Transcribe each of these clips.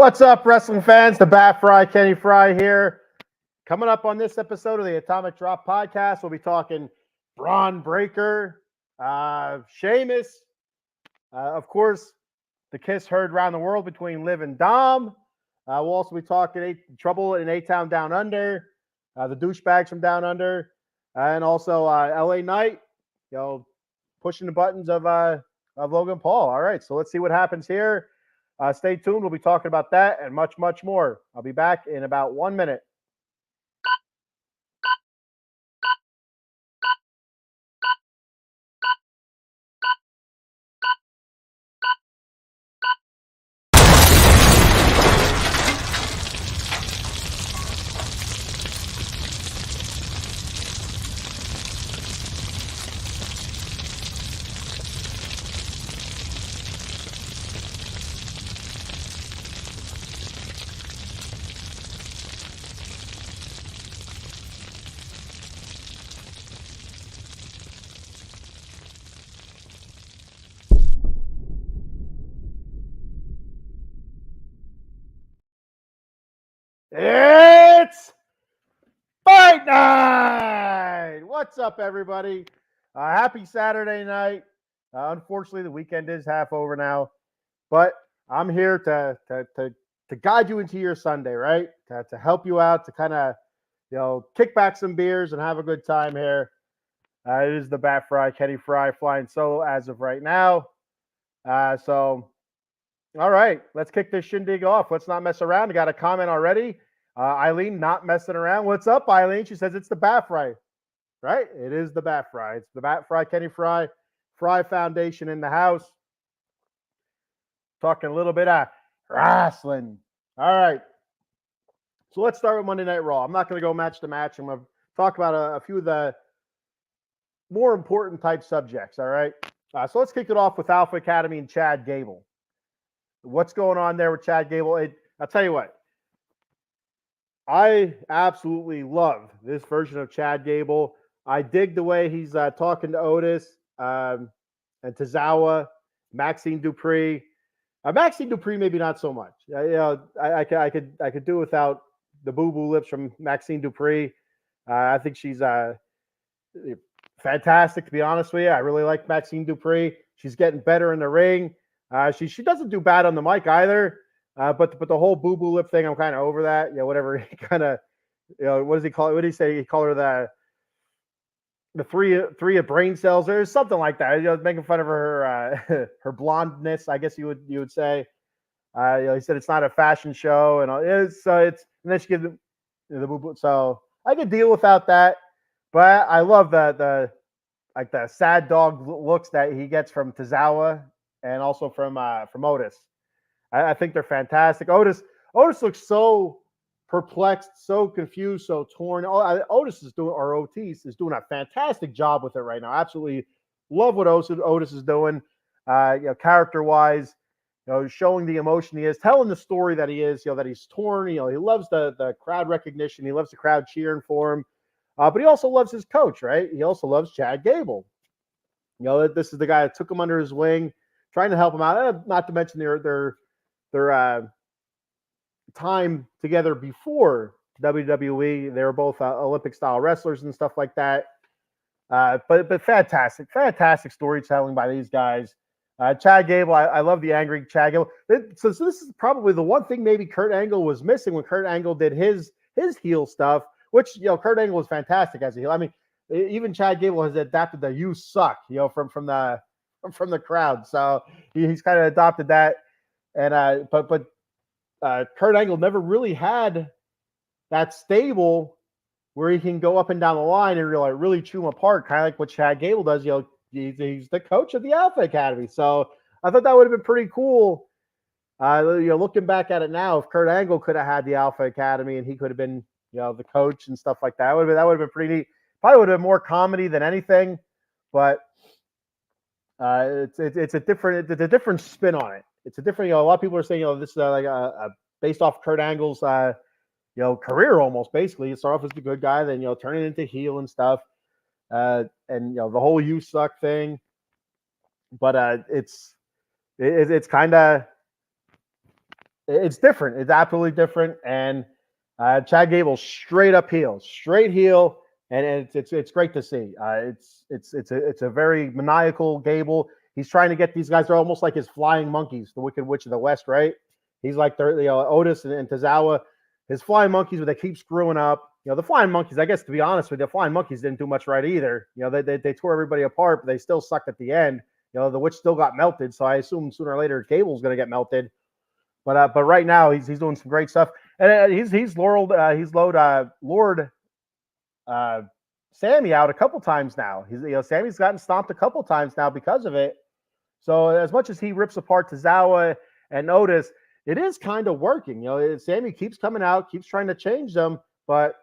What's up, wrestling fans? The Bat Fry, Kenny Fry here. Coming up on this episode of the Atomic Drop Podcast, we'll be talking Braun Breaker, Sheamus, of course, the kiss heard around the world between Liv and Dom. We'll also be talking trouble in A-Town Down Under, the douchebags from Down Under, and also LA Knight, pushing the buttons of Logan Paul. All right, so let's see what happens here. Stay tuned. We'll be talking about that and much, much more. I'll be back in about 1 minute. It's Fight Night! What's up, everybody? Happy Saturday night. Unfortunately, the weekend is half over now, but I'm here to guide you into your Sunday, right? To help you out, to kind of kick back some beers and have a good time here. It is the Bat Fry, Kenny Fry, flying solo as of right now. All right, let's kick this shindig off. Let's not mess around. I got a comment already. Eileen, not messing around. What's up, Eileen? She says it's the Bat Fry, right? It is the Bat Fry. It's the Bat Fry, Kenny Fry, Fry Foundation in the house. Talking a little bit of wrestling. All right. So let's start with Monday Night Raw. I'm not going to go match to match. I'm going to talk about a few of the more important type subjects, all right? So let's kick it off with Alpha Academy and Chad Gable. What's going on there with Chad Gable? I'll tell you what. I absolutely love this version of Chad Gable. I dig the way he's talking to Otis and Tozawa, Maxine Dupree. Maxine Dupree, maybe not so much. I could do without the boo-boo lips from Maxine Dupree. I think she's fantastic, to be honest with you. I really like Maxine Dupree. She's getting better in the ring. She doesn't do bad on the mic either. But the whole boo-boo lip thing, I'm kind of over that. Whatever he kind of, what does he call it? What did he say? He called her the three of brain cells or something like that. Making fun of her her blondness, I guess you would say. He said it's not a fashion show, and it's and then she gives the boo-boo. So I could deal without that, but I love the sad dog looks that he gets from Tozawa and also from Otis. I think they're fantastic. Otis looks so perplexed, so confused, so torn. Otis is doing a fantastic job with it right now. Absolutely love what Otis is doing. Character-wise, showing the emotion he is, telling the story that he is. That he's torn. He loves the crowd recognition. He loves the crowd cheering for him. But he also loves his coach, right? He also loves Chad Gable. This is the guy that took him under his wing, trying to help him out. Not to mention their time together before WWE. They were both Olympic style wrestlers and stuff like that. But fantastic storytelling by these guys. Chad Gable, I love the angry Chad Gable. So this is probably the one thing maybe Kurt Angle was missing when Kurt Angle did his heel stuff, which Kurt Angle was fantastic as a heel. I mean, even Chad Gable has adapted the "you suck" from the crowd. So he's kind of adopted that. And but Kurt Angle never really had that stable where he can go up and down the line and really chew them apart, kind of like what Chad Gable does. He's the coach of the Alpha Academy, so I thought that would have been pretty cool. Looking back at it now, if Kurt Angle could have had the Alpha Academy and he could have been the coach and stuff like that, that would have been pretty neat. Probably would have been more comedy than anything, but it's a different spin on it. It's a different. A lot of people are saying, this is like based off Kurt Angle's, career almost. Basically, you start off as the good guy, then turn it into heel and stuff, and the whole "you suck" thing. But it's kind of it's different. It's absolutely different. And Chad Gable straight up heel, straight heel, and it's great to see. It's a very maniacal Gable. He's trying to get these guys. They're almost like his flying monkeys, the Wicked Witch of the West, right? He's like Otis and Tozawa, his flying monkeys, but they keep screwing up. The flying monkeys. I guess to be honest with you, the flying monkeys didn't do much right either. They tore everybody apart, but they still sucked at the end. The witch still got melted, so I assume sooner or later Gable's going to get melted. But right now he's doing some great stuff, and he's Lord Sammy out a couple times now. Sammy's gotten stomped a couple times now because of it. So as much as he rips apart Tozawa and Otis, it is kind of working. Sammy keeps coming out, keeps trying to change them, but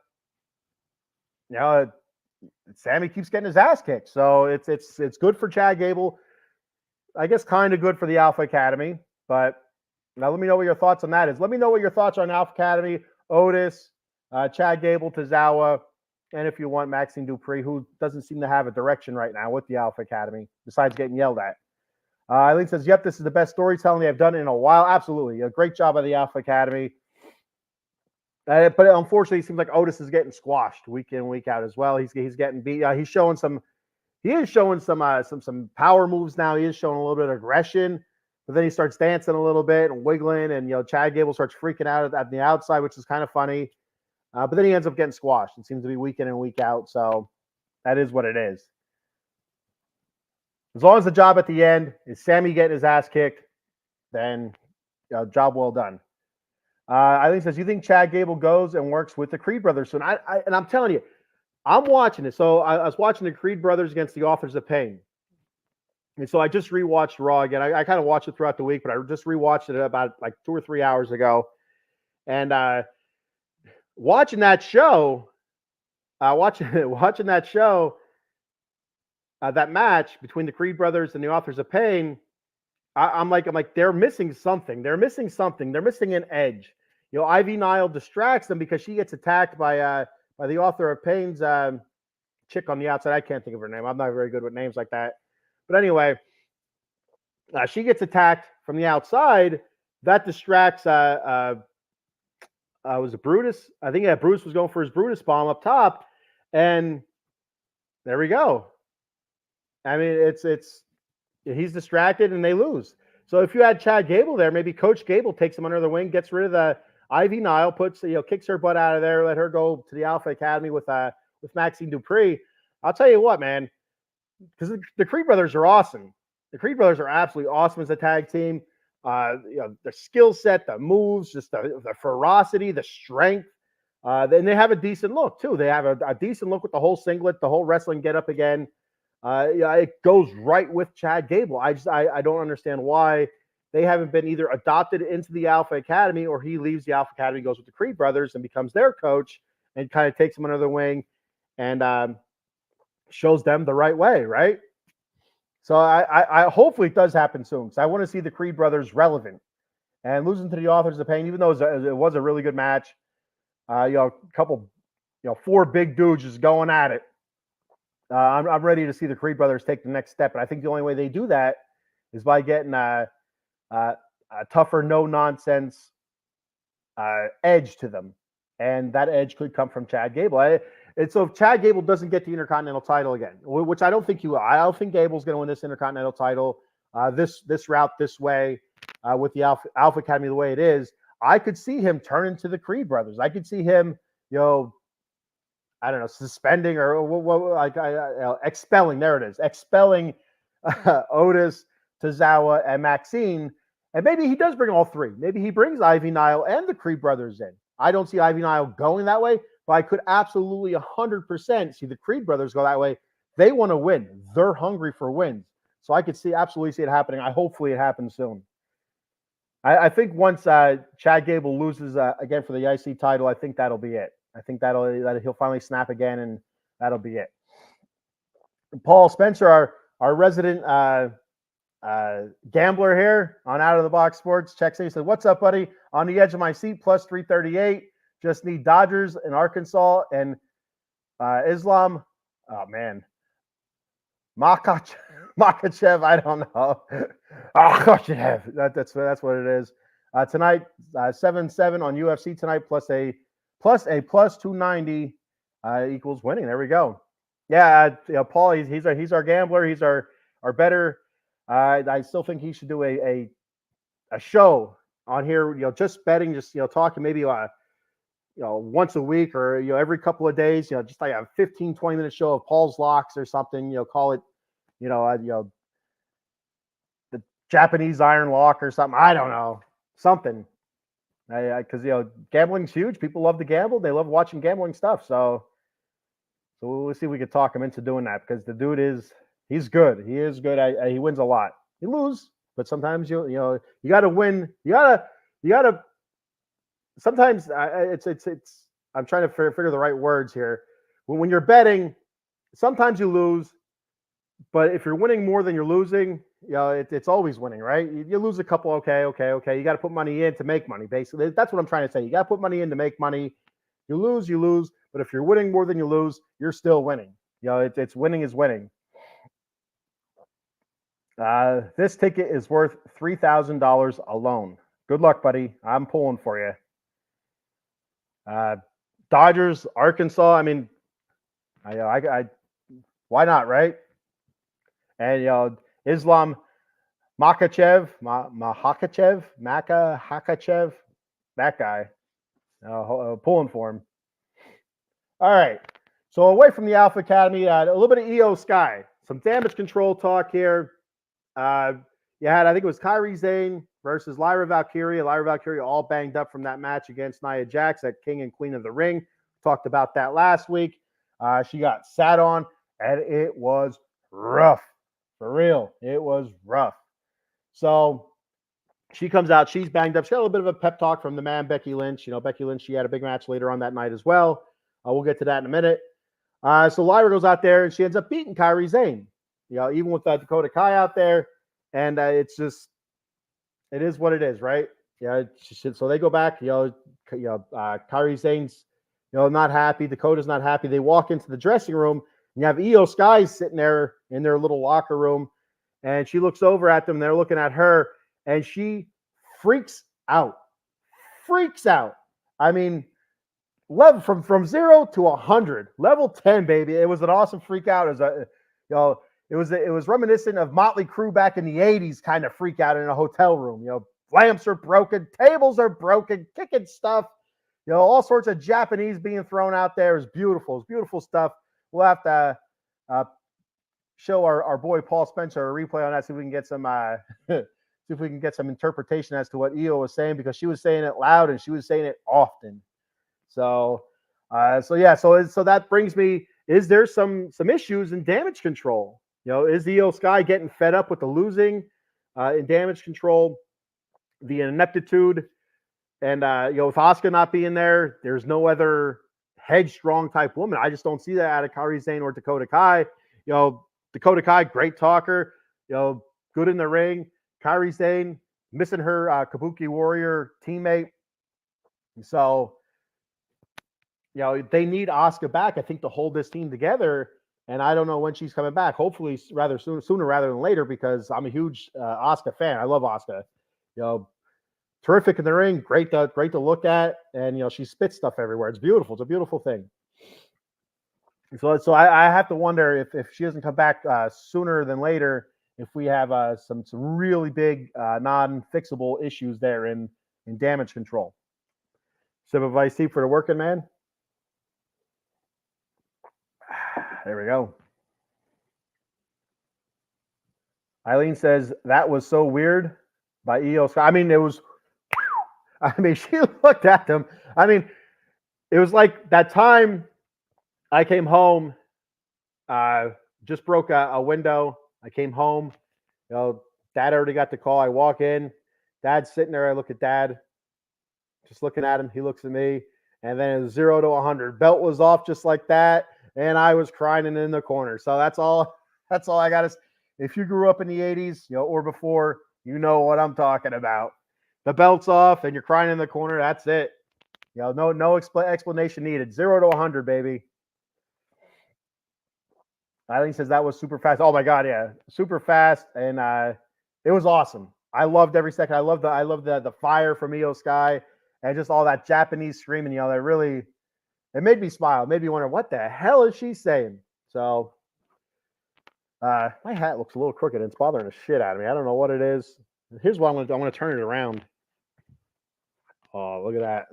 Sammy keeps getting his ass kicked. So it's good for Chad Gable. I guess kind of good for the Alpha Academy, but. Now, let me know what your thoughts on that is. Let me know what your thoughts are on Alpha Academy, Otis, Chad Gable, Tozawa, and if you want, Maxine Dupree, who doesn't seem to have a direction right now with the Alpha Academy, besides getting yelled at. Eileen says, yep, this is the best storytelling they've done in a while. Absolutely. A great job by the Alpha Academy. But unfortunately, it seems like Otis is getting squashed week in, week out as well. He's getting beat. He is showing some power moves now. He is showing a little bit of aggression. But then he starts dancing a little bit and wiggling, and Chad Gable starts freaking out at the outside, which is kind of funny. But then he ends up getting squashed. It seems to be week in and week out, so that is what it is. As long as the job at the end is Sammy getting his ass kicked, then job well done. Eileen says, you think Chad Gable goes and works with the Creed brothers soon? And I'm telling you, I'm watching it. So I was watching the Creed brothers against the Authors of Pain. And so I just rewatched Raw again. I kind of watched it throughout the week, but I just rewatched it about like 2 or 3 hours ago. And watching that show, that match between the Creed brothers and the Authors of Pain, I'm like, they're missing something. They're missing something. They're missing an edge. Ivy Nile distracts them because she gets attacked by the Author of Pain's chick on the outside. I can't think of her name. I'm not very good with names like that. But anyway, she gets attacked from the outside. That distracts. Was it Brutus? I think Brutus was going for his Brutus bomb up top, and there we go. I mean, he's distracted and they lose. So if you had Chad Gable there, maybe Coach Gable takes him under the wing, gets rid of the Ivy Nile, kicks her butt out of there, let her go to the Alpha Academy with Maxine Dupree. I'll tell you what, man. Because the Creed brothers are awesome. The Creed brothers are absolutely awesome as a tag team. The skill set, the moves, just the ferocity, the strength. Then they have a decent look too. They have a decent look with the whole singlet, the whole wrestling get up again. It goes right with Chad Gable. I don't understand why they haven't been either adopted into the Alpha Academy or he leaves the Alpha Academy, goes with the Creed brothers and becomes their coach and kind of takes them under the wing and shows them the right way, right? So I hopefully it does happen soon because I want to see the Creed brothers relevant. And losing to the Authors of Pain, even though it was a really good match, four big dudes just going at it. I'm ready to see the Creed brothers take the next step, and I think the only way they do that is by getting a tougher, no nonsense edge to them, and that edge could come from Chad Gable. And so if Chad Gable doesn't get the Intercontinental title again, which I don't think he will, I don't think Gable's going to win this Intercontinental title this route this way with the Alpha Academy the way it is. I could see him turn into the Creed brothers. I could see him, I don't know, suspending or expelling. There it is, expelling Otis, Tozawa, and Maxine. And maybe he does bring all three. Maybe he brings Ivy Nile and the Creed brothers in. I don't see Ivy Nile going that way, but I could absolutely 100% see the Creed brothers go that way. They want to win. They're hungry for wins. So I could absolutely see it happening. Hopefully it happens soon. I think once Chad Gable loses again for the IC title, I think that'll be it. I think that he'll finally snap again, and that'll be it. Paul Spencer, our resident gambler here on Out of the Box Sports, checks in. He said, "What's up, buddy? On the edge of my seat, plus 338. Just need Dodgers in Arkansas and Islam. Oh man, Makachev. I don't know. Makachev. That's what it is. Tonight, 7-7 on UFC tonight, plus a plus 290 equals winning. There we go. Yeah, Paul, he's our gambler. He's our better. I still think he should do a show on here. Just betting, just talking maybe once a week or every couple of days. Just like a 15-20 minute show of Paul's locks or something. Call it the Japanese iron lock or something. I don't know, something. Because gambling's huge. People love to gamble. They love watching gambling stuff. So we'll see if we can talk him into doing that, because the dude he's good. He is good. He wins a lot. He loses, but sometimes you got to win. You gotta. Sometimes it's. I'm trying to figure the right words here. When you're betting, sometimes you lose, but if you're winning more than you're losing, it's always winning, right? You lose a couple, okay. You got to put money in to make money. Basically, that's what I'm trying to say. You got to put money in to make money. You lose. But if you're winning more than you lose, you're still winning. It's winning is winning. This ticket is worth $3,000 alone. Good luck, buddy. I'm pulling for you. Dodgers, Arkansas. I mean, I why not, right? And Islam Makhachev, Makhachev, that guy. Pulling for him. All right. So away from the Alpha Academy, a little bit of Io Sky. Some damage control talk here. You had, I think it was Kairi Sane versus Lyra Valkyria. Lyra Valkyria all banged up from that match against Nia Jax at King and Queen of the Ring. Talked about that last week. She got sat on, and it was rough. For real. It was rough. So she comes out. She's banged up. She got a little bit of a pep talk from the man, Becky Lynch. Becky Lynch, she had a big match later on that night as well. We'll get to that in a minute. So Lyra goes out there, and she ends up beating Kairi Sane. Even with Dakota Kai out there. And it's just, it is what it is, right? So they go back, Kairi Sane's, not happy. Dakota's not happy. They walk into the dressing room, and you have Io Sky sitting there in their little locker room, and she looks over at them. They're looking at her, and she freaks out. I mean, level from 0 to 100, level 10, baby. It was an awesome freak out. It was reminiscent of Motley Crue back in the 80s kind of freak out in a hotel room. Lamps are broken, tables are broken, kicking stuff. All sorts of Japanese being thrown out there. Is beautiful. It's beautiful stuff. We'll have to show our boy Paul Spencer a replay on that, see if we can get some see if we can get some interpretation as to what Io was saying, because she was saying it loud and she was saying it often. So that brings me, is there some issues in damage control? Is Io Sky getting fed up with the losing in damage control, the ineptitude, and with Asuka not being there, there's no other headstrong type woman. I just don't see that out of Kairi Sane or Dakota Kai. Dakota Kai, great talker, good in the ring. Kairi Sane missing her Kabuki Warrior teammate. So, they need Asuka back, I think, to hold this team together. And I don't know when she's coming back. Hopefully rather sooner rather than later, because I'm a huge Asuka fan. I love Asuka. Terrific in the ring, great to look at, and she spits stuff everywhere. It's beautiful. It's a beautiful thing. So I have to wonder if she doesn't come back sooner than later, if we have some really big non-fixable issues there in damage control. Sip of iced tea for the working man. There we go. Eileen says, that was so weird by Io Sky. I mean, she looked at them. I mean, it was like that time I came home, just broke a window. I came home, Dad already got the call. I walk in, Dad's sitting there. I look at Dad, just looking at him. He looks at me, and then it was 0 to 100. Belt was off just like that, and I was crying in the corner. So that's all I got to say. If you grew up in the 80s, or before, you know what I'm talking about. The belt's off, and you're crying in the corner. That's it. No explanation needed. 0 to 100, baby. Eileen says that was super fast. Oh my God, yeah, super fast, and it was awesome. I loved every second. I love the fire from Io Sky and just all that Japanese screaming. That really it made me smile. It made me wonder what the hell is she saying. So my hat looks a little crooked. It's bothering the shit out of me. I don't know what it is. Here's what I'm gonna do. I'm gonna turn it around. Oh, look at that.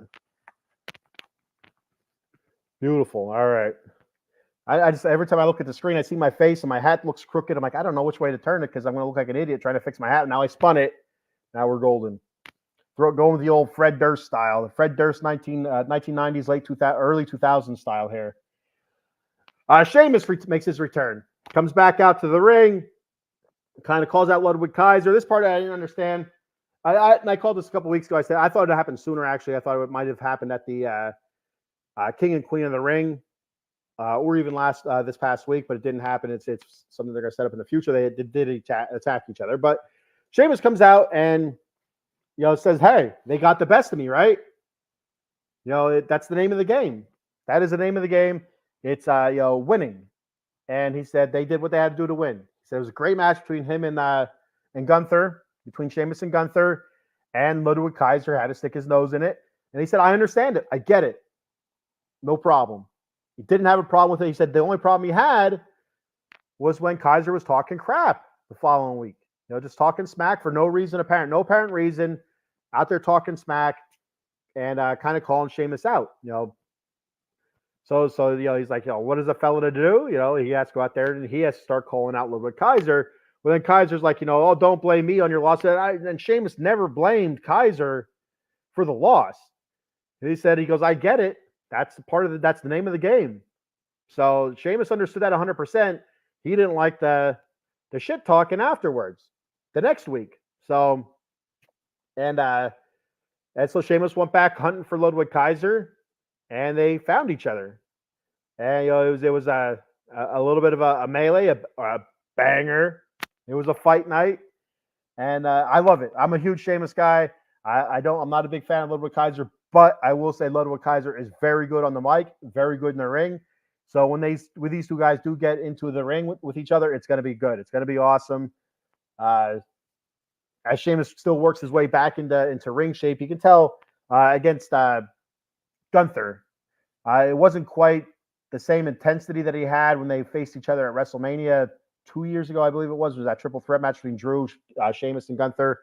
Beautiful. All right. I just every time I look at the screen, I see my face and my hat looks crooked. I'm like, I don't know which way to turn it because I'm gonna look like an idiot trying to fix my hat. Now I spun it. Now we're golden. Going with the old Fred Durst style, the Fred Durst 1990s, late 2000, early 2000s style here. Sheamus makes his return, comes back out to the ring, kind of calls out Ludwig Kaiser. This part I didn't understand. I called this a couple weeks ago. I said I thought it happened sooner. Actually, I thought it might have happened at the King and Queen of the Ring. Or even this past week, but it didn't happen. It's something they're going to set up in the future. They did attack each other, but Sheamus comes out and says, "Hey, they got the best of me, right? That's the name of the game. That is the name of the game. It's winning." And he said they did what they had to do to win. He said it was a great match between him and Gunther, between Sheamus and Gunther, and Ludwig Kaiser had to stick his nose in it. And he said, "I understand it. I get it. No problem." He didn't have a problem with it. He said the only problem he had was when Kaiser was talking crap the following week. Just talking smack for no reason apparent, no apparent reason, out there talking smack and kind of calling Sheamus out. So he's like, what is a fella to do? He has to go out there and he has to start calling out Ludwig Kaiser. Well, then Kaiser's like, oh, don't blame me on your loss. And Sheamus never blamed Kaiser for the loss. And he goes, I get it. That's that's the name of the game. So Sheamus understood that 100%. He didn't like the shit talking afterwards the next week. So and so Sheamus went back hunting for Ludwig Kaiser, and they found each other. And it was a little bit of a melee, a banger. It was a fight night, and I love it. I'm a huge Sheamus guy. I'm not a big fan of Ludwig Kaiser. But I will say Ludwig Kaiser is very good on the mic, very good in the ring. So when these two guys do get into the ring with each other, it's going to be good. It's going to be awesome. As Sheamus still works his way back into ring shape, you can tell against Gunther, it wasn't quite the same intensity that he had when they faced each other at WrestleMania 2 years ago, I believe it was that triple threat match between Drew, Sheamus, and Gunther.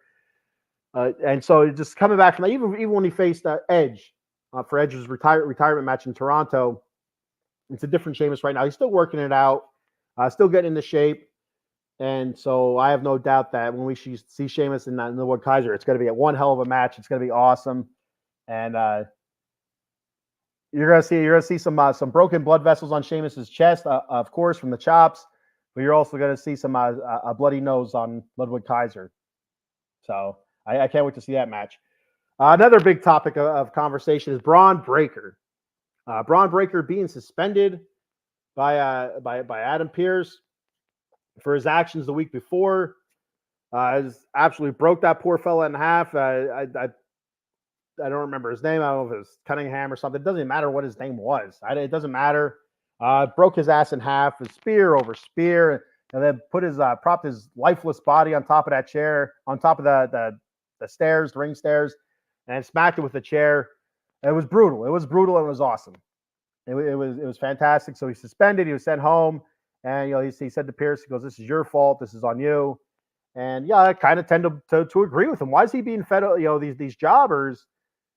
And so just coming back from that, even when he faced Edge for Edge's retirement match in Toronto, it's a different Sheamus right now. He's still working it out, still getting into shape. And so I have no doubt that when we see Sheamus and Ludwig Kaiser, it's going to be one hell of a match. It's going to be awesome. And you're gonna see some broken blood vessels on Sheamus's chest, of course, from the chops. But you're also going to see some a bloody nose on Ludwig Kaiser. So I can't wait to see that match. Another big topic of conversation is Braun Breaker. Braun Breaker being suspended by Adam Pearce for his actions the week before. Has absolutely broke that poor fella in half. I don't remember his name. I don't know if it was Cunningham or something. It doesn't matter what his name was. It doesn't matter. Broke his ass in half, with spear over spear, and then propped his lifeless body on top of that chair, on top of the stairs, the ring stairs, and smacked it with the chair. It was brutal. It was brutal. It was awesome. It was fantastic. So he's suspended. He was sent home, and he said to Pearce, he goes, "This is your fault. This is on you." And yeah, I kind of tend to agree with him. Why is he being fed? These jobbers.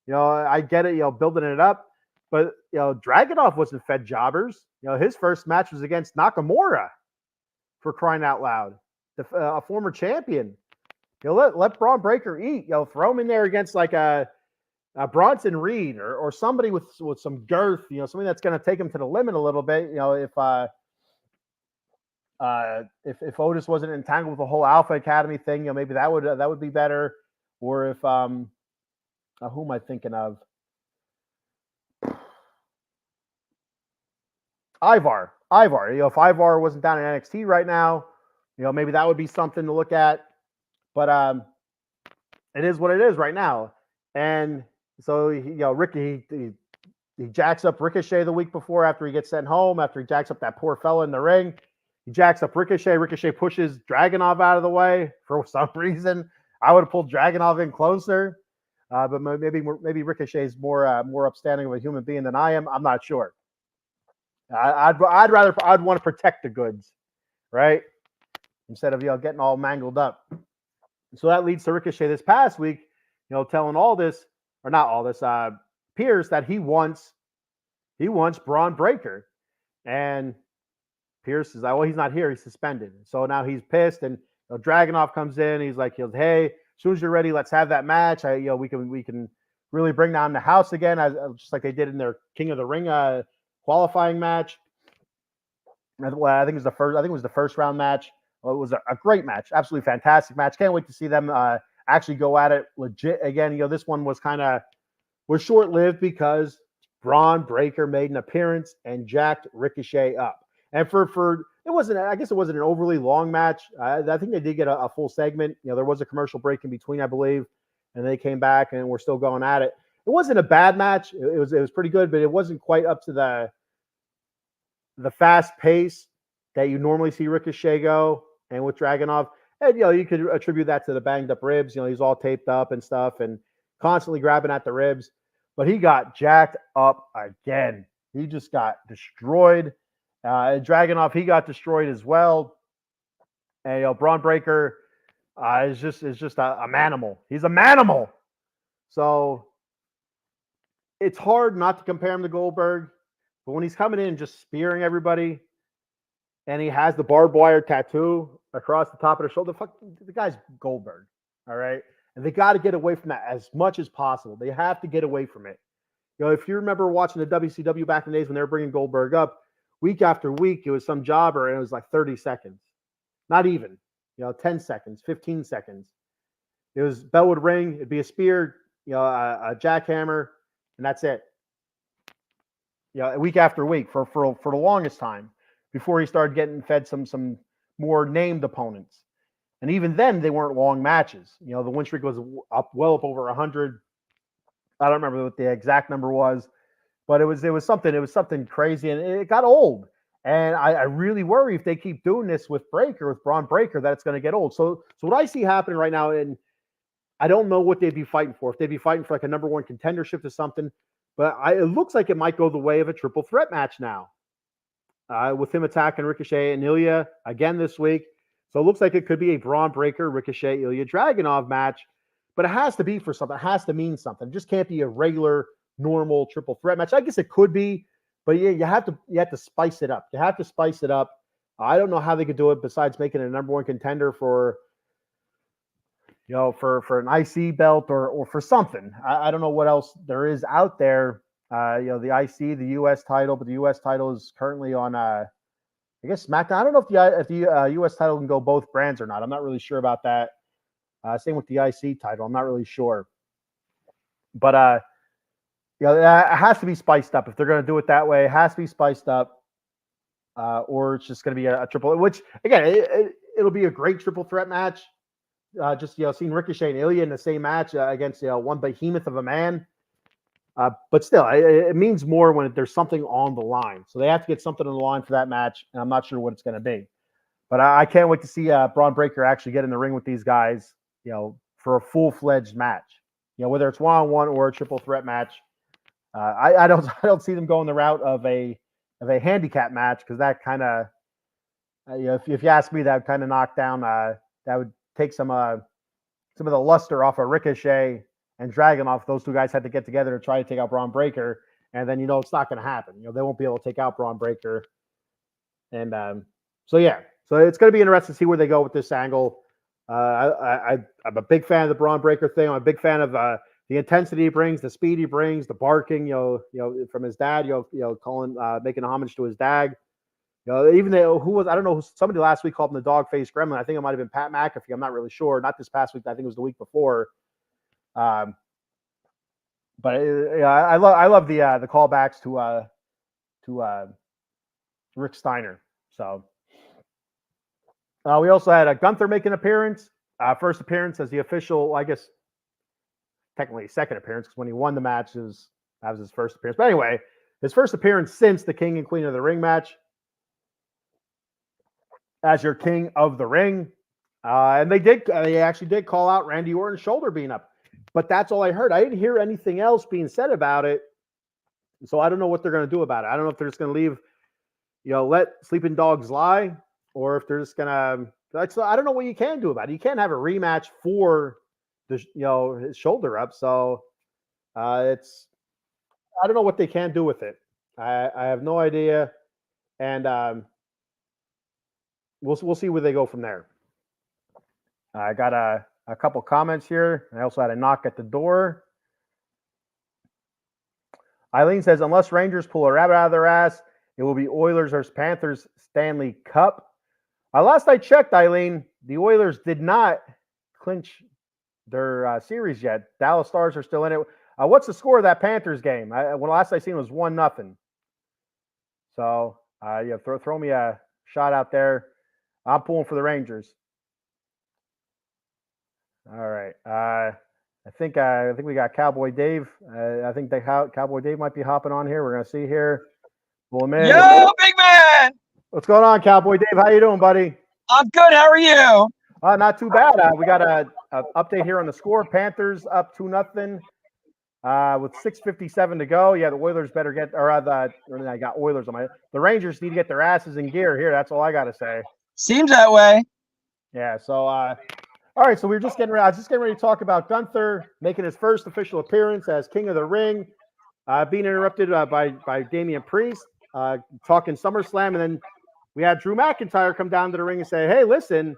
I get it. Building it up, but Dragunov wasn't fed jobbers. His first match was against Nakamura, for crying out loud, a former champion. Let Braun Breaker eat. Throw him in there against like a Bronson Reed or somebody with some girth. Something that's going to take him to the limit a little bit. If Otis wasn't entangled with the whole Alpha Academy thing, maybe that would be better. Or if who am I thinking of? Ivar. If Ivar wasn't down in NXT right now, maybe that would be something to look at. But it is what it is right now. And so Ricky he jacks up Ricochet the week before after he gets sent home, after he jacks up that poor fella in the ring. He jacks up Ricochet. Ricochet pushes Dragunov out of the way for some reason. I would have pulled Dragunov in closer, but maybe Ricochet's more upstanding of a human being than I am. I'm not sure. I'd want to protect the goods, right? Instead of getting all mangled up. So that leads to Ricochet this past week, telling Pierce that he wants Braun Breaker, and Pierce is like, well, he's not here, he's suspended. So now he's pissed, and Dragunov comes in. He's like, hey, as soon as you're ready, let's have that match. We can really bring down the house again, just like they did in their King of the Ring qualifying match. I think it was the first round match. Well, it was a great match, absolutely fantastic match. Can't wait to see them actually go at it legit again. This one was short lived because Braun Breaker made an appearance and jacked Ricochet up. And it wasn't an overly long match. I think they did get a full segment. There was a commercial break in between, I believe, and they came back and we're still going at it. It wasn't a bad match. It was pretty good, but it wasn't quite up to the fast pace that you normally see Ricochet go. And with Dragunov, and you could attribute that to the banged up ribs. He's all taped up and stuff and constantly grabbing at the ribs. But he got jacked up again. He just got destroyed. Dragunov, he got destroyed as well. And Braun Breaker is just a manimal. He's a manimal. So it's hard not to compare him to Goldberg, but when he's coming in just spearing everybody, and he has the barbed wire tattoo across the top of the shoulder, the guy's Goldberg. All right. And they got to get away from that as much as possible. They have to get away from it. If you remember watching the WCW back in the days when they were bringing Goldberg up, week after week, it was some jobber and it was like 30 seconds. Not even, 10 seconds, 15 seconds. It was bell would ring, it'd be a spear, a jackhammer, and that's it. Week after week for the longest time before he started getting fed some more named opponents. And even then, they weren't long matches. The win streak was well up over 100. I don't remember what the exact number was, but it was something crazy, and it got old. And I really worry if they keep doing this with Braun Breaker, that it's going to get old. So what I see happening right now, and I don't know what they'd be fighting for. If they'd be fighting for like a number one contendership or something, but it looks like it might go the way of a triple threat match now, with him attacking Ricochet and Ilya again this week. So it looks like it could be a Braun Breaker, Ricochet, Ilya Dragunov match, but it has to be for something. It has to mean something. It just can't be a regular, normal triple threat match. I guess it could be, but yeah, you have to spice it up. You have to spice it up. I don't know how they could do it besides making it a number one contender for an IC belt or for something. I don't know what else there is out there. The IC, the US title, but the US title is currently on I guess SmackDown. I don't know if the US title can go both brands or not. I'm not really sure about that. Same with the IC title. I'm not really sure. But it has to be spiced up. If they're going to do it that way, it has to be spiced up. Or it's just going to be a triple, which again, it'll be a great triple threat match. Seeing Ricochet and Ilya in the same match against one behemoth of a man. But still, it means more when there's something on the line. So they have to get something on the line for that match, and I'm not sure what it's going to be. But I can't wait to see Braun Breaker actually get in the ring with these guys, for a full-fledged match. Whether it's one-on-one or a triple threat match. I don't see them going the route of a handicap match, because that kind of, if you ask me, that would kind of knock down. That would take some of the luster off of Ricochet and Dragunov. Those two guys had to get together to try to take out Braun Breaker, and then it's not going to happen. They won't be able to take out Braun Breaker, and so it's going to be interesting to see where they go with this angle. I'm a big fan of the Braun Breaker thing. I'm a big fan of the intensity he brings, the speed he brings, the barking, from his dad, calling, making a homage to his dad. Even though I don't know, somebody last week called him the dog faced gremlin. I think it might have been Pat McAfee. I'm not really sure. Not this past week. I think it was the week before. But I love the callbacks to Rick Steiner. So we also had Gunther make an appearance. First appearance as the official, I guess technically second appearance, because when he won the match, that was his first appearance. But anyway, his first appearance since the King and Queen of the Ring match as your King of the Ring. And they actually did call out Randy Orton's shoulder being up. But that's all I heard. I didn't hear anything else being said about it. So I don't know what they're going to do about it. I don't know if they're just going to leave, let sleeping dogs lie, or if they're just going to. I don't know what you can do about it. You can't have a rematch for his shoulder up. So I don't know what they can do with it. I have no idea, and we'll see where they go from there. I got a couple comments here. I also had a knock at the door. Eileen says, unless Rangers pull a rabbit out of their ass, it will be Oilers or Panthers Stanley Cup. Last I checked, Eileen, the Oilers did not clinch their series yet. Dallas Stars are still in it. What's the score of that Panthers game? When last I seen it was 1-0. So throw me a shot out there. I'm pulling for the Rangers. All right. I think we got Cowboy Dave. I think Cowboy Dave might be hopping on here. We're gonna see here. Pull him in. Yo, big man. What's going on, Cowboy Dave? How you doing, buddy? I'm good. How are you? Not too bad. We got a update here on the score. Panthers up 2-0 with 6:57 to go. Yeah, the Oilers better get, I got Oilers on my. The Rangers need to get their asses in gear here. That's all I got to say. Seems that way. Yeah. So, all right. So I was just getting ready to talk about Gunther making his first official appearance as King of the Ring, being interrupted by Damian Priest, talking SummerSlam, and then we had Drew McIntyre come down to the ring and say, "Hey, listen,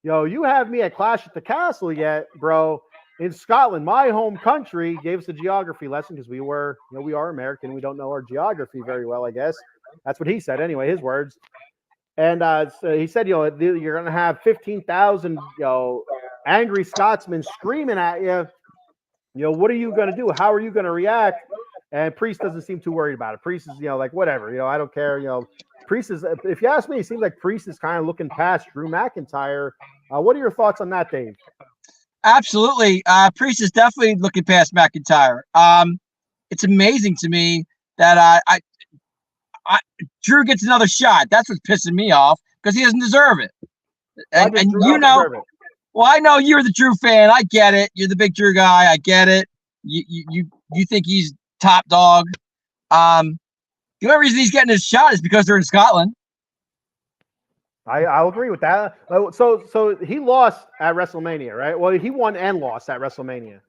you have me at Clash at the Castle yet, bro? In Scotland, my home country." Gave us a geography lesson because we are American. We don't know our geography very well, I guess. That's what he said anyway, his words. And so he said, you're going to have 15,000, angry Scotsmen screaming at you. What are you going to do? How are you going to react? And Priest doesn't seem too worried about it. Priest is, like, whatever. I don't care. Priest is, if you ask me, it seems like Priest is kind of looking past Drew McIntyre. What are your thoughts on that, Dave? Absolutely. Priest is definitely looking past McIntyre. It's amazing to me that Drew gets another shot. That's what's pissing me off because he doesn't deserve it. And well, I know you're the Drew fan. I get it. You're the big Drew guy. I get it. You think he's top dog. The only reason he's getting his shot is because they're in Scotland. I'll agree with that. So he lost at WrestleMania, right? Well, he won and lost at WrestleMania.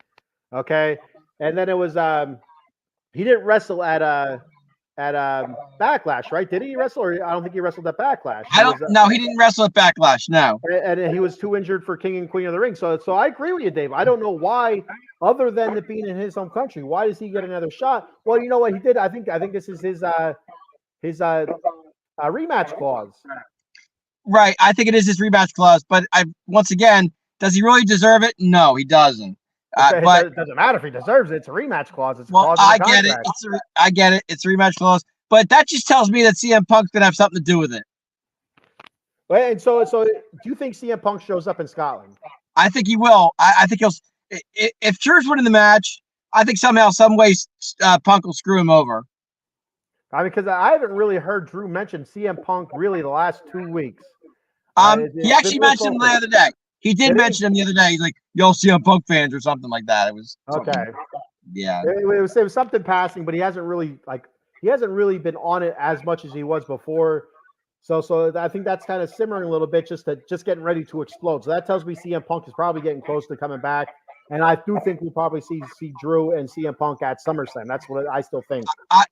Okay, and then it was he didn't wrestle at Backlash, right? Did he wrestle? Or I don't think he wrestled at Backlash. No, he didn't wrestle at Backlash. No, and he was too injured for King and Queen of the Ring. So I agree with you, Dave. I don't know why, other than it being in his home country, why does he get another shot? Well, you know what he did. I think this is his rematch clause. Right. I think it is his rematch clause. But once again, does he really deserve it? No, he doesn't. But it doesn't matter if he deserves it. It's a rematch clause. It's a clause I get it. I get it. It's a rematch clause. But that just tells me that CM Punk's gonna have something to do with it. Well, and so do you think CM Punk shows up in Scotland? I think he will. I think he'll. If Drew's winning the match, I think somehow, some way, Punk will screw him over. Because I haven't really heard Drew mention CM Punk really the last 2 weeks. He actually mentioned him the other day. He did mention him the other day. He's like, "Yo, CM Punk fans" or something like that. It was okay. Yeah, it was something passing, but he hasn't really been on it as much as he was before. So I think that's kind of simmering a little bit, just getting ready to explode. So that tells me CM Punk is probably getting close to coming back. And I do think we'll probably see Drew and CM Punk at SummerSlam. That's what I still think.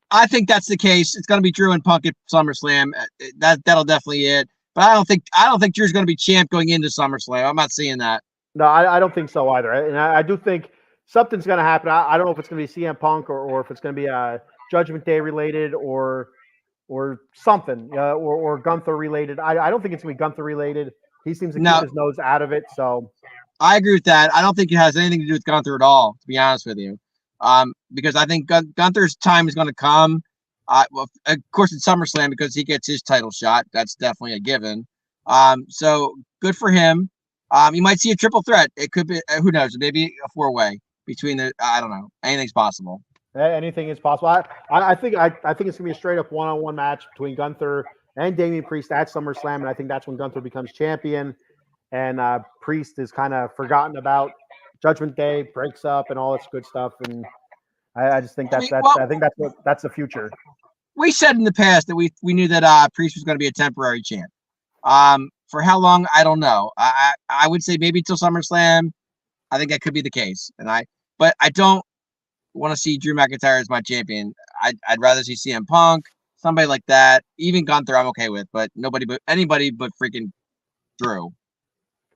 I think that's the case. It's going to be Drew and Punk at SummerSlam. That'll definitely it. But I don't think Drew's going to be champ going into SummerSlam. I'm not seeing that. No, I don't think so either. And I do think something's going to happen. I don't know if it's going to be CM Punk or if it's going to be Judgment Day related or something or Gunther related. I don't think it's going to be Gunther related. He seems to keep his nose out of it. So I agree with that. I don't think it has anything to do with Gunther at all, to be honest with you, because I think Gunther's time is going to come. Well, of course, it's SummerSlam because he gets his title shot. That's definitely a given. So good for him. You might see a triple threat. It could be, who knows, maybe a 4-way between the. I don't know. Anything's possible. Anything is possible. I think it's going to be a straight up one-on-one match between Gunther and Damian Priest at SummerSlam, and I think that's when Gunther becomes champion. and Priest is kind of forgotten about. Judgment Day breaks up and all this good stuff, and I just think that's I think that's the future. We said in the past that we knew that Priest was going to be a temporary champ. For how long, I don't know. I would say maybe till SummerSlam. I think that could be the case, but I don't want to see Drew McIntyre as my champion. I'd rather see CM Punk, somebody like that. Even Gunther, I'm okay with, but anybody but freaking Drew.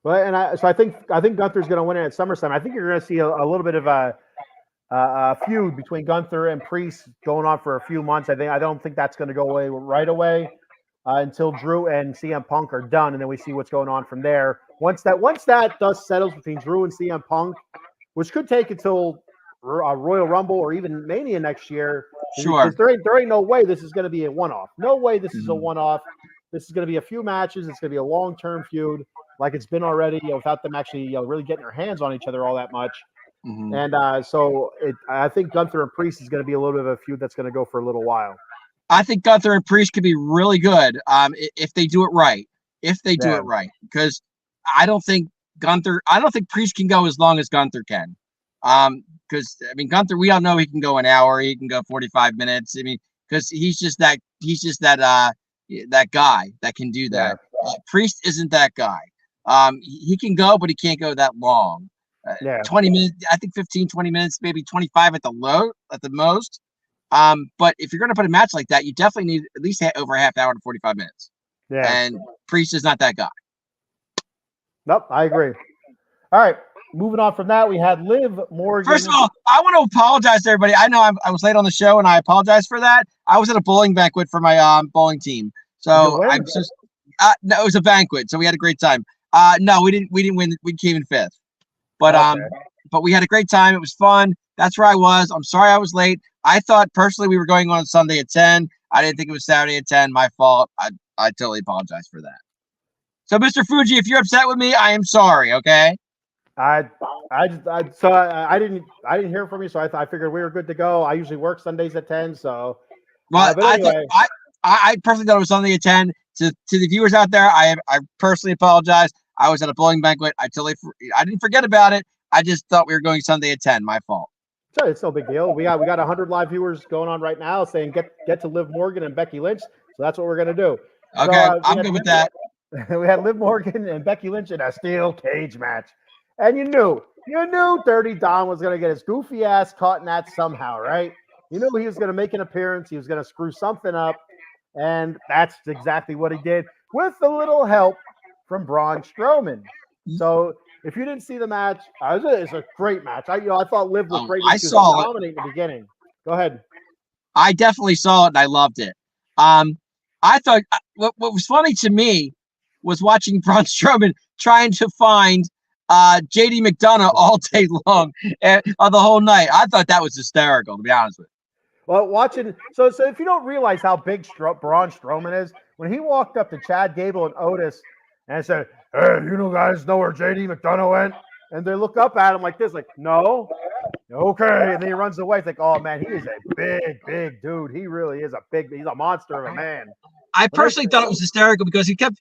Well, and I think Gunther's going to win it at SummerSlam. I think you're going to see a little bit of a feud between Gunther and Priest going on for a few months. I don't think that's going to go away right away until Drew and CM Punk are done, and then we see what's going on from there. Once that dust settles between Drew and CM Punk, which could take until Royal Rumble or even Mania next year. Sure. There ain't no way this is going to be a one-off. No way this is a one-off. This is going to be a few matches. It's going to be a long-term feud like it's been already, without them actually really getting their hands on each other all that much. Mm-hmm. And I think Gunther and Priest is going to be a little bit of a feud that's going to go for a little while. I think Gunther and Priest could be really good if they do it right. If they do it right. Because I don't think Priest can go as long as Gunther can. Because Gunther, we all know he can go an hour, he can go 45 minutes. Because he's just that guy that can do that. Yeah. Priest isn't that guy. He can go, but he can't go that long. 20 minutes, I think 15, 20 minutes, maybe 25 at the most. But if you're going to put a match like that, you definitely need at least over a half hour to 45 minutes. Yeah. And Priest is not that guy. Nope, I agree. All right. Moving on from that, we had Liv Morgan. First of all, I want to apologize to everybody. I know I was late on the show, and I apologize for that. I was at a bowling banquet for my bowling team, so I'm just no, it was a banquet, so we had a great time. No, we didn't win. We came in 5th, but but we had a great time. It was fun. That's where I was. I'm sorry I was late. I thought personally we were going on Sunday at 10. I didn't think it was Saturday at 10. My fault. I totally apologize for that. So, Mr. Fuji, if you're upset with me, I am sorry. Okay. I didn't hear from you, so I figured we were good to go. I usually work Sundays at 10, so. Well, but anyway. I personally thought it was Sunday at 10. To the viewers out there, I personally apologize. I was at a bowling banquet. I didn't forget about it. I just thought we were going Sunday at 10. My fault. So it's no big deal. We got 100 live viewers going on right now saying get to Liv Morgan and Becky Lynch. So that's what we're gonna do. Okay, so, I'm good with that. We had Liv Morgan and Becky Lynch in a steel cage match. And you knew Dirty Don was going to get his goofy ass caught in that somehow, right? You knew he was going to make an appearance. He was going to screw something up. And that's exactly what he did with a little help from Braun Strowman. So if you didn't see the match, it's a great match. I thought Liv was great. I saw it. Dominating the beginning. Go ahead. I definitely saw it and I loved it. I thought what was funny to me was watching Braun Strowman trying to find JD McDonough all day long and the whole night. I thought that was hysterical, to be honest with you. Well, watching so if you don't realize how big Braun Strowman is, when he walked up to Chad Gable and Otis and said, "Hey, you guys know where JD McDonough went?" And they look up at him like this, like, "No." Okay, and then he runs away. It's like, oh man, he is a big dude. He really is he's a monster of a man. I personally thought it was hysterical because he took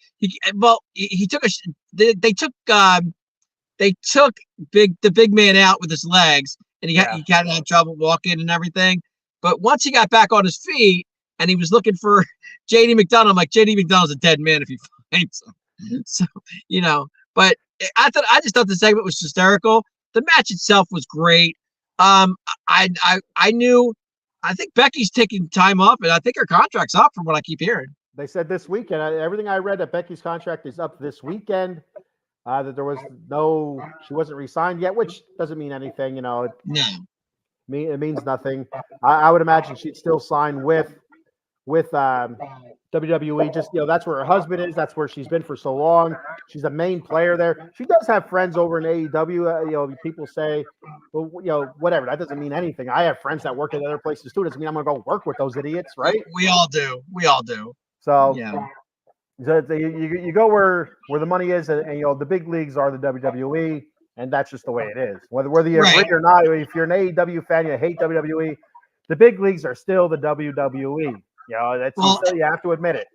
the big man out with his legs, and he kind of had trouble walking and everything. But once he got back on his feet and he was looking for JD McDonough, I'm like, JD McDonough's a dead man if he finds him. So, but I just thought the segment was hysterical. The match itself was great. I think Becky's taking time off, and I think her contract's up from what I keep hearing. They said this weekend. Everything I read that Becky's contract is up this weekend. That she wasn't re-signed yet, which doesn't mean anything. No. It means nothing. I would imagine she'd still sign with WWE. Just that's where her husband is. That's where she's been for so long. She's a main player there. She does have friends over in AEW. People say, well, whatever. That doesn't mean anything. I have friends that work at other places too. Doesn't mean I'm gonna go work with those idiots, right? We all do. So yeah. You go where the money is, and the big leagues are the WWE, and that's just the way it is. Whether you agree or not, if you're an AEW fan, you hate WWE, the big leagues are still the WWE. You have to admit it.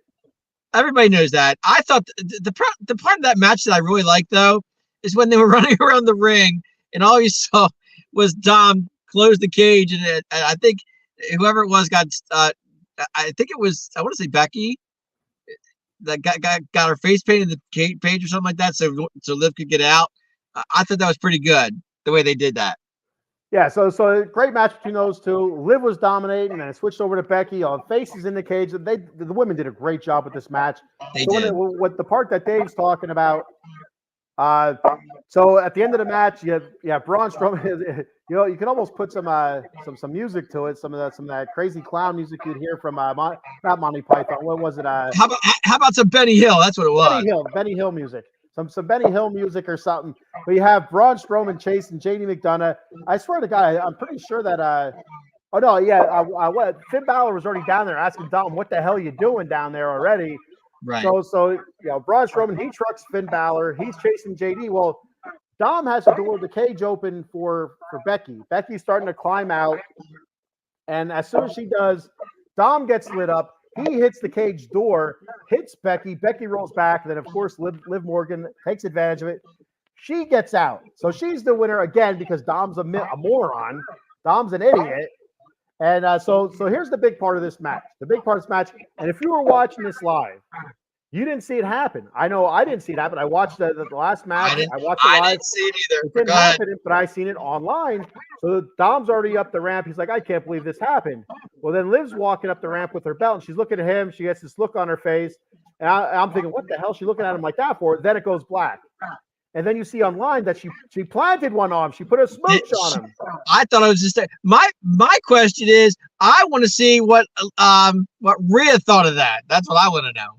Everybody knows that. I thought the part of that match that I really liked though is when they were running around the ring and all you saw was Dom close the cage and I think whoever it was got I think it was I want to say Becky that got her face painted in the page or something like that so Liv could get out. I thought that was pretty good the way they did that. Yeah, so great match between those two. Liv was dominating, and then it switched over to Becky. All faces in the cage. The women did a great job with this match. They so did. What the part that Dave's talking about. So at the end of the match, you have Braun Strowman. You can almost put some music to it. Some of that crazy clown music you'd hear from not Monty Python. What was it? How about some Benny Hill? That's what it was. Benny Hill music. Some Benny Hill music or something. But you have Braun Strowman chasing JD McDonough. I swear to God, I'm pretty sure that Finn Balor was already down there asking Dom, "What the hell are you doing down there already?" Right. So Braun Strowman, he trucks Finn Balor. He's chasing JD. Well, Dom has the door of the cage open for Becky. Becky's starting to climb out, and as soon as she does, Dom gets lit up. He hits the cage door, hits Becky. Becky rolls back. And then, of course, Liv Morgan takes advantage of it. She gets out. So she's the winner again because Dom's a moron. Dom's an idiot. And so here's the big part of this match. The big part of this match. And if you were watching this live, you didn't see it happen. I know I didn't see it happen. I watched the last match. I watched it live. I didn't see it either. It didn't happen, but I seen it online. So Dom's already up the ramp. He's like, I can't believe this happened. Well, then Liv's walking up the ramp with her belt, and she's looking at him. She gets this look on her face. And I'm thinking, what the hell is she looking at him like that for? Then it goes black. And then you see online that she planted one on him. She put a smooch on him. I thought it was just my question is I want to see what Rhea thought of that. That's what I want to know.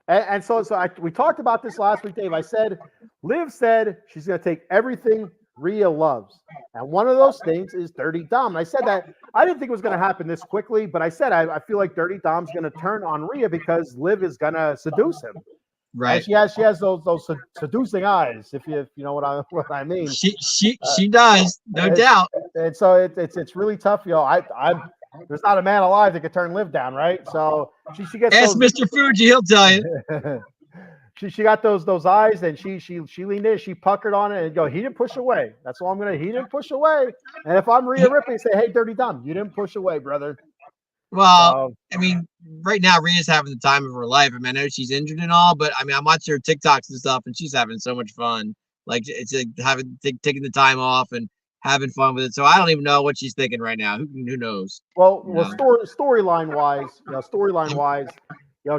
And so we talked about this last week, Dave. I said, Liv said she's going to take everything Rhea loves. And one of those things is Dirty Dom. And I said that I didn't think it was going to happen this quickly, but I said I feel like Dirty Dom's going to turn on Rhea because Liv is going to seduce him. Right. And she has those seducing eyes, if you know what I mean. She does, no doubt. And so it's really tough. There's not a man alive that could turn Liv down, right? So she gets. Ask Mr. Fuji, he'll tell you. She got those eyes, and she leaned in, she puckered on it, and he didn't push away. That's all he didn't push away. And if I'm Rhea Ripley, say, hey, Dirty Dom, you didn't push away, brother. Well, I mean, right now Rhea's having the time of her life. I mean, I know she's injured and all, but I mean, I'm watching her TikToks and stuff, and she's having so much fun. Like it's like taking the time off and having fun with it. So I don't even know what she's thinking right now. Who knows? Well, storyline wise,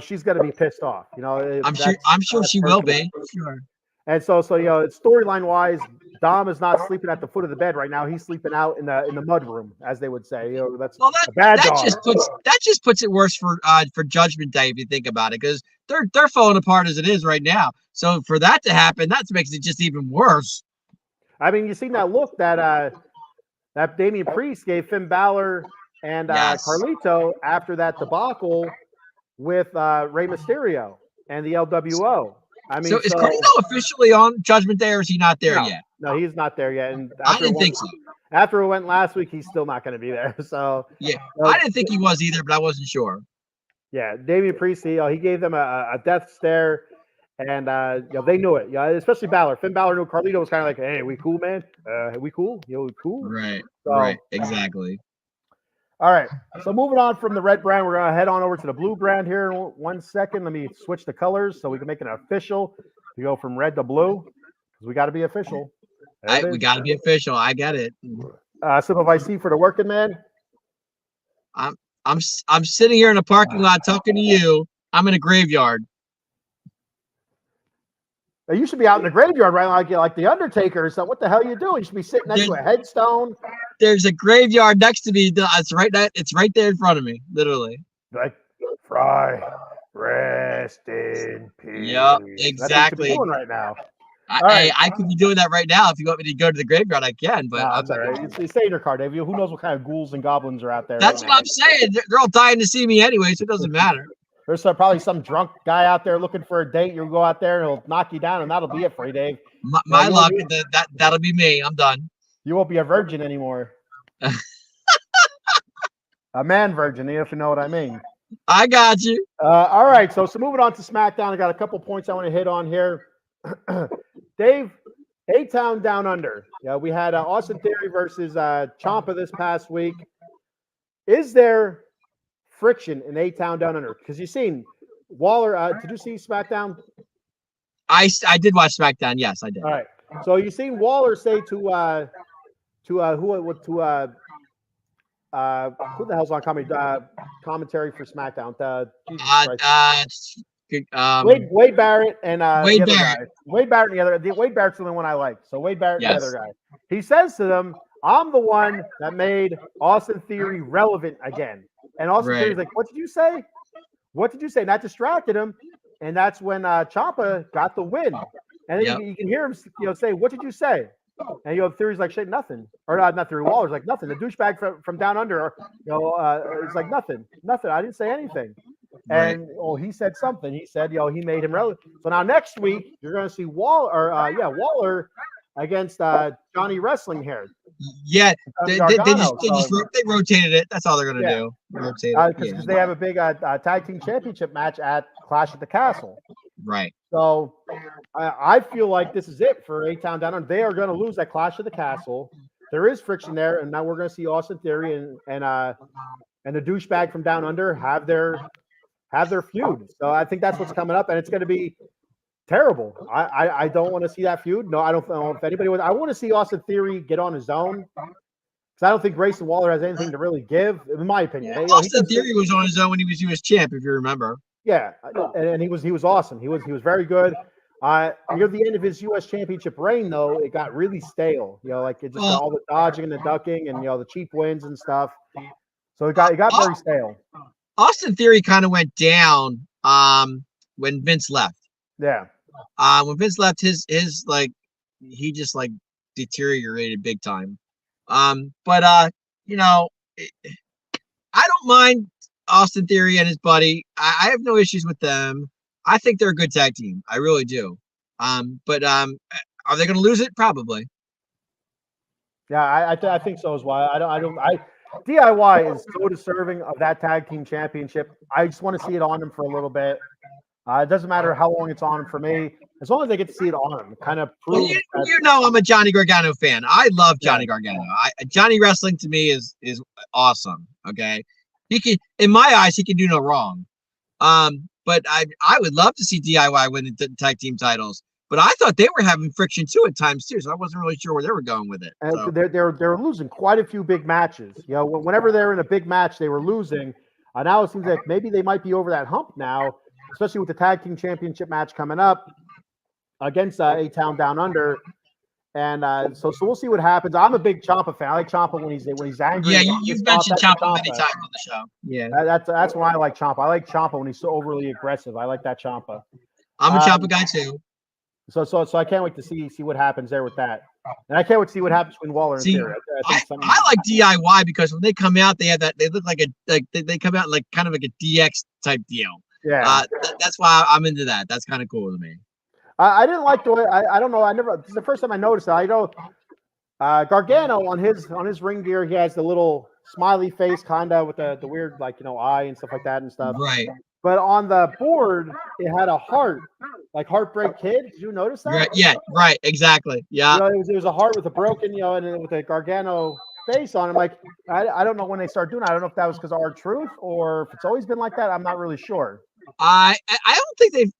she's going to be pissed off. I'm sure she will be. Sure. And so storyline wise, Dom is not sleeping at the foot of the bed right now. He's sleeping out in the mud room, as they would say. That's a bad dog. That just puts it worse for Judgment Day if you think about it, because they're falling apart as it is right now. So for that to happen, that makes it just even worse. I mean, you seen that look that Damian Priest gave Finn Balor and Carlito after that debacle with Rey Mysterio and the LWO. I mean, so is Carlito officially on Judgment Day, or is he not there yet? No, he's not there yet. And I didn't think so. After it went last week, he's still not going to be there. So yeah, I didn't think he was either, but I wasn't sure. Yeah, Damian Priest, he gave them a death stare, and they knew it. Yeah, especially Balor. Finn Balor knew Carlito was kind of like, "Hey, we cool, man? We cool? We cool?" Right. Right. Exactly. All right. So moving on from the red brand, we're gonna head on over to the blue brand here in 1 second. Let me switch the colors so we can make it official. We go from red to blue because we got to be official. We got to be official. I get it. Simplify C for the working man. I'm sitting here in a parking lot talking to you. I'm in a graveyard. You should be out in the graveyard, right? Like the Undertaker or something. What the hell are you doing? You should be sitting next to a headstone. There's a graveyard next to me. It's right there in front of me, literally. Like Fry, rest in peace. Yep, exactly. That's what you're doing right now. I could be doing that right now. If you want me to go to the graveyard, I can. But that's all right. You stay in your car, Dave. Who knows what kind of ghouls and goblins are out there? That's what I'm saying. They're all dying to see me anyway, so it doesn't matter. There's probably some drunk guy out there looking for a date. You'll go out there and he'll knock you down, and that'll be it for you, Dave. My luck, that'll be me. I'm done. You won't be a virgin anymore. A man virgin, if you know what I mean. I got you. All right, so moving on to SmackDown, I got a couple points I want to hit on here. Dave, A-Town Down Under. Yeah, we had Austin Theory versus Ciampa this past week. Is there friction in A-Town Down Under? Because you've seen Waller. Did you see SmackDown? I did watch SmackDown. Yes, I did. All right. So you've seen Waller say to who the hell's on commentary for SmackDown? Jesus Christ. Wade Barrett and Wade the other Barrett. guy. Wade Barrett and the other. Wade Barrett's the only one I like. So Wade Barrett and Yes. the other guy. He says to them, "I'm the one that made Austin Theory relevant again." And Austin Theory's like, "What did you say? What did you say?" And that distracted him. And that's when Ciampa got the win. And then you can hear him, say, "What did you say?" And Theory's like, "Shit, nothing." Or not Theory. Waller's like, "Nothing." The douchebag from Down Under, it's like nothing. I didn't say anything. Right. And he said something. He said, he made him relevant. So now next week you're going to see Waller against Johnny Wrestling here. Yeah, they rotated it. That's all they're going to do. Rotate it. Because they have a big tag team championship match at Clash at the Castle. Right. So I feel like this is it for A-Town Down Under. They are going to lose that Clash of the Castle. There is friction there, and now we're going to see Austin Theory and the douchebag from Down Under have their feud. So I think that's what's coming up, and it's going to be terrible. I don't want to see that feud. No, I don't know if anybody would. I want to see Austin Theory get on his own, because I don't think Grayson Waller has anything to really give, in my opinion. Austin Theory was on his own when he was U.S. champ, if you remember. Yeah, and he was awesome. He was very good. Near the end of his U.S. championship reign, though, it got really stale. It just all the dodging and the ducking and the cheap wins and stuff. So it got very stale. Austin Theory kind of went down when Vince left. Yeah. When Vince left, his he just deteriorated big time. But I don't mind Austin Theory and his buddy. I have no issues with them. I think they're a good tag team. I really do. But are they going to lose it? Probably. Yeah, I think so as well. DIY is so deserving of that tag team championship. I just want to see it on them for a little bit. It doesn't matter how long it's on them for me, as long as they get to see it on them. Kind of proves. Well, I'm a Johnny Gargano fan. I love Johnny Gargano. Johnny Wrestling to me is awesome. Okay, he can, in my eyes, he can do no wrong. But I would love to see DIY win the tag team titles. But I thought they were having friction too at times too, so I wasn't really sure where they were going with it. So. They're losing quite a few big matches. Whenever they're in a big match, they were losing. Now it seems like maybe they might be over that hump now, especially with the tag team championship match coming up against A-Town Down Under. And so we'll see what happens. I'm a big Ciampa fan. I like Ciampa when he's angry. Yeah, you've mentioned Ciampa many times on the show. Yeah, that's when I like Ciampa. I like Ciampa when he's so overly aggressive. I like that Ciampa. I'm a Ciampa guy too. So I can't wait to see what happens there with that, and I can't wait to see what happens between Waller and Theory. I like DIY because when they come out, they have that. They look like they come out like kind of like a DX type deal. Yeah, that's why I'm into that. That's kind of cool to me. I didn't like the way. I don't know. This is the first time I noticed that. I know Gargano on his ring gear, he has the little smiley face, kind of with the weird eye and stuff like that and stuff. Right. But on the board, it had a heart, like Heartbreak Kid. Did you notice that? Right. Yeah. Right. Exactly. Yeah. It was a heart with a broken, and with a Gargano face on it. Like, I don't know when they start doing it. I don't know if that was because of R-Truth or if it's always been like that. I'm not really sure. I don't think they've.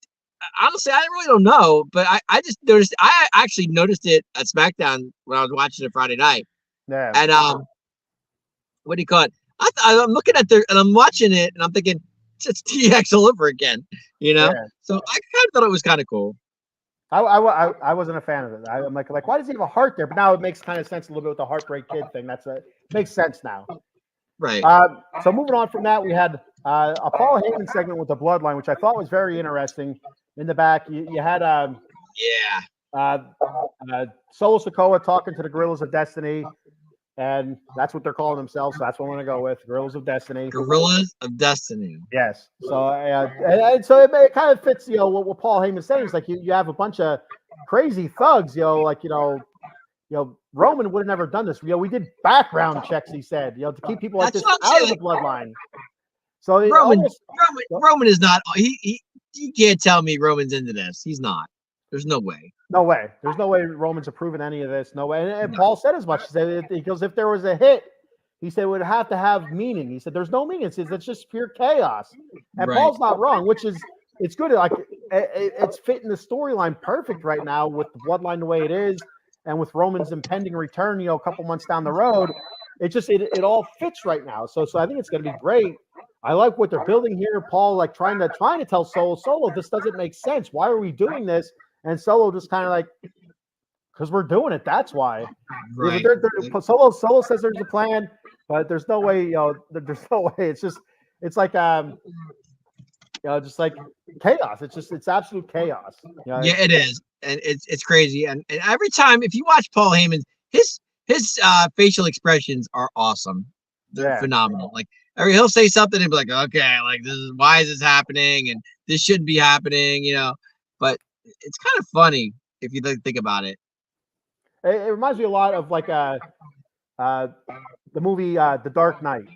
Honestly, I really don't know. But I just noticed. I actually noticed it at SmackDown when I was watching it Friday night. Yeah. And what do you call it? I'm looking at and I'm watching it, and I'm thinking. It's DX all over again, Yeah. So I kind of thought it was kind of cool. I wasn't a fan of it. I'm like, why does he have a heart there? But now it makes kind of sense a little bit with the Heartbreak Kid thing. Makes sense now. Right. So moving on from that, we had a Paul Heyman segment with the Bloodline, which I thought was very interesting. In the back, you had Solo Sikoa talking to the Gorillas of Destiny. And that's what they're calling themselves. So that's what I'm going to go with. Gorillas of Destiny. Gorillas of Destiny. Yes. So and so it kind of fits, what Paul Heyman's saying. It's like you have a bunch of crazy thugs, Roman would have never done this. We did background checks, he said, to keep people like this out of the bloodline. So it Roman, almost, Roman is not. He you can't tell me Roman's into this. He's not. There's no way. no way. There's no way Roman's approving any of this. No way. And No. Paul said as much. He said he goes, if there was a hit, he said it would have to have meaning. He said there's no meaning. It's just pure chaos. And Right. Paul's not wrong, which is it's good. Like it's fitting the storyline perfect right now with the bloodline the way it is, and with Roman's impending return. A couple months down the road, it all fits right now. So I think it's going to be great. I like what they're building here. Paul like trying to tell Solo, this doesn't make sense. Why are we doing this? And Solo just kind of like, because we're doing it. That's why. Right. Solo says there's a plan, but there's no way. There's no way. It's like just like chaos. It's absolute chaos. Yeah, it is, and it's crazy. And every time, if you watch Paul Heyman, his facial expressions are awesome. They're phenomenal. Like he'll say something and be like, okay, like why is this happening? And this shouldn't be happening, But it's kind of funny if you think about it. It reminds me a lot of like the movie The Dark Knight.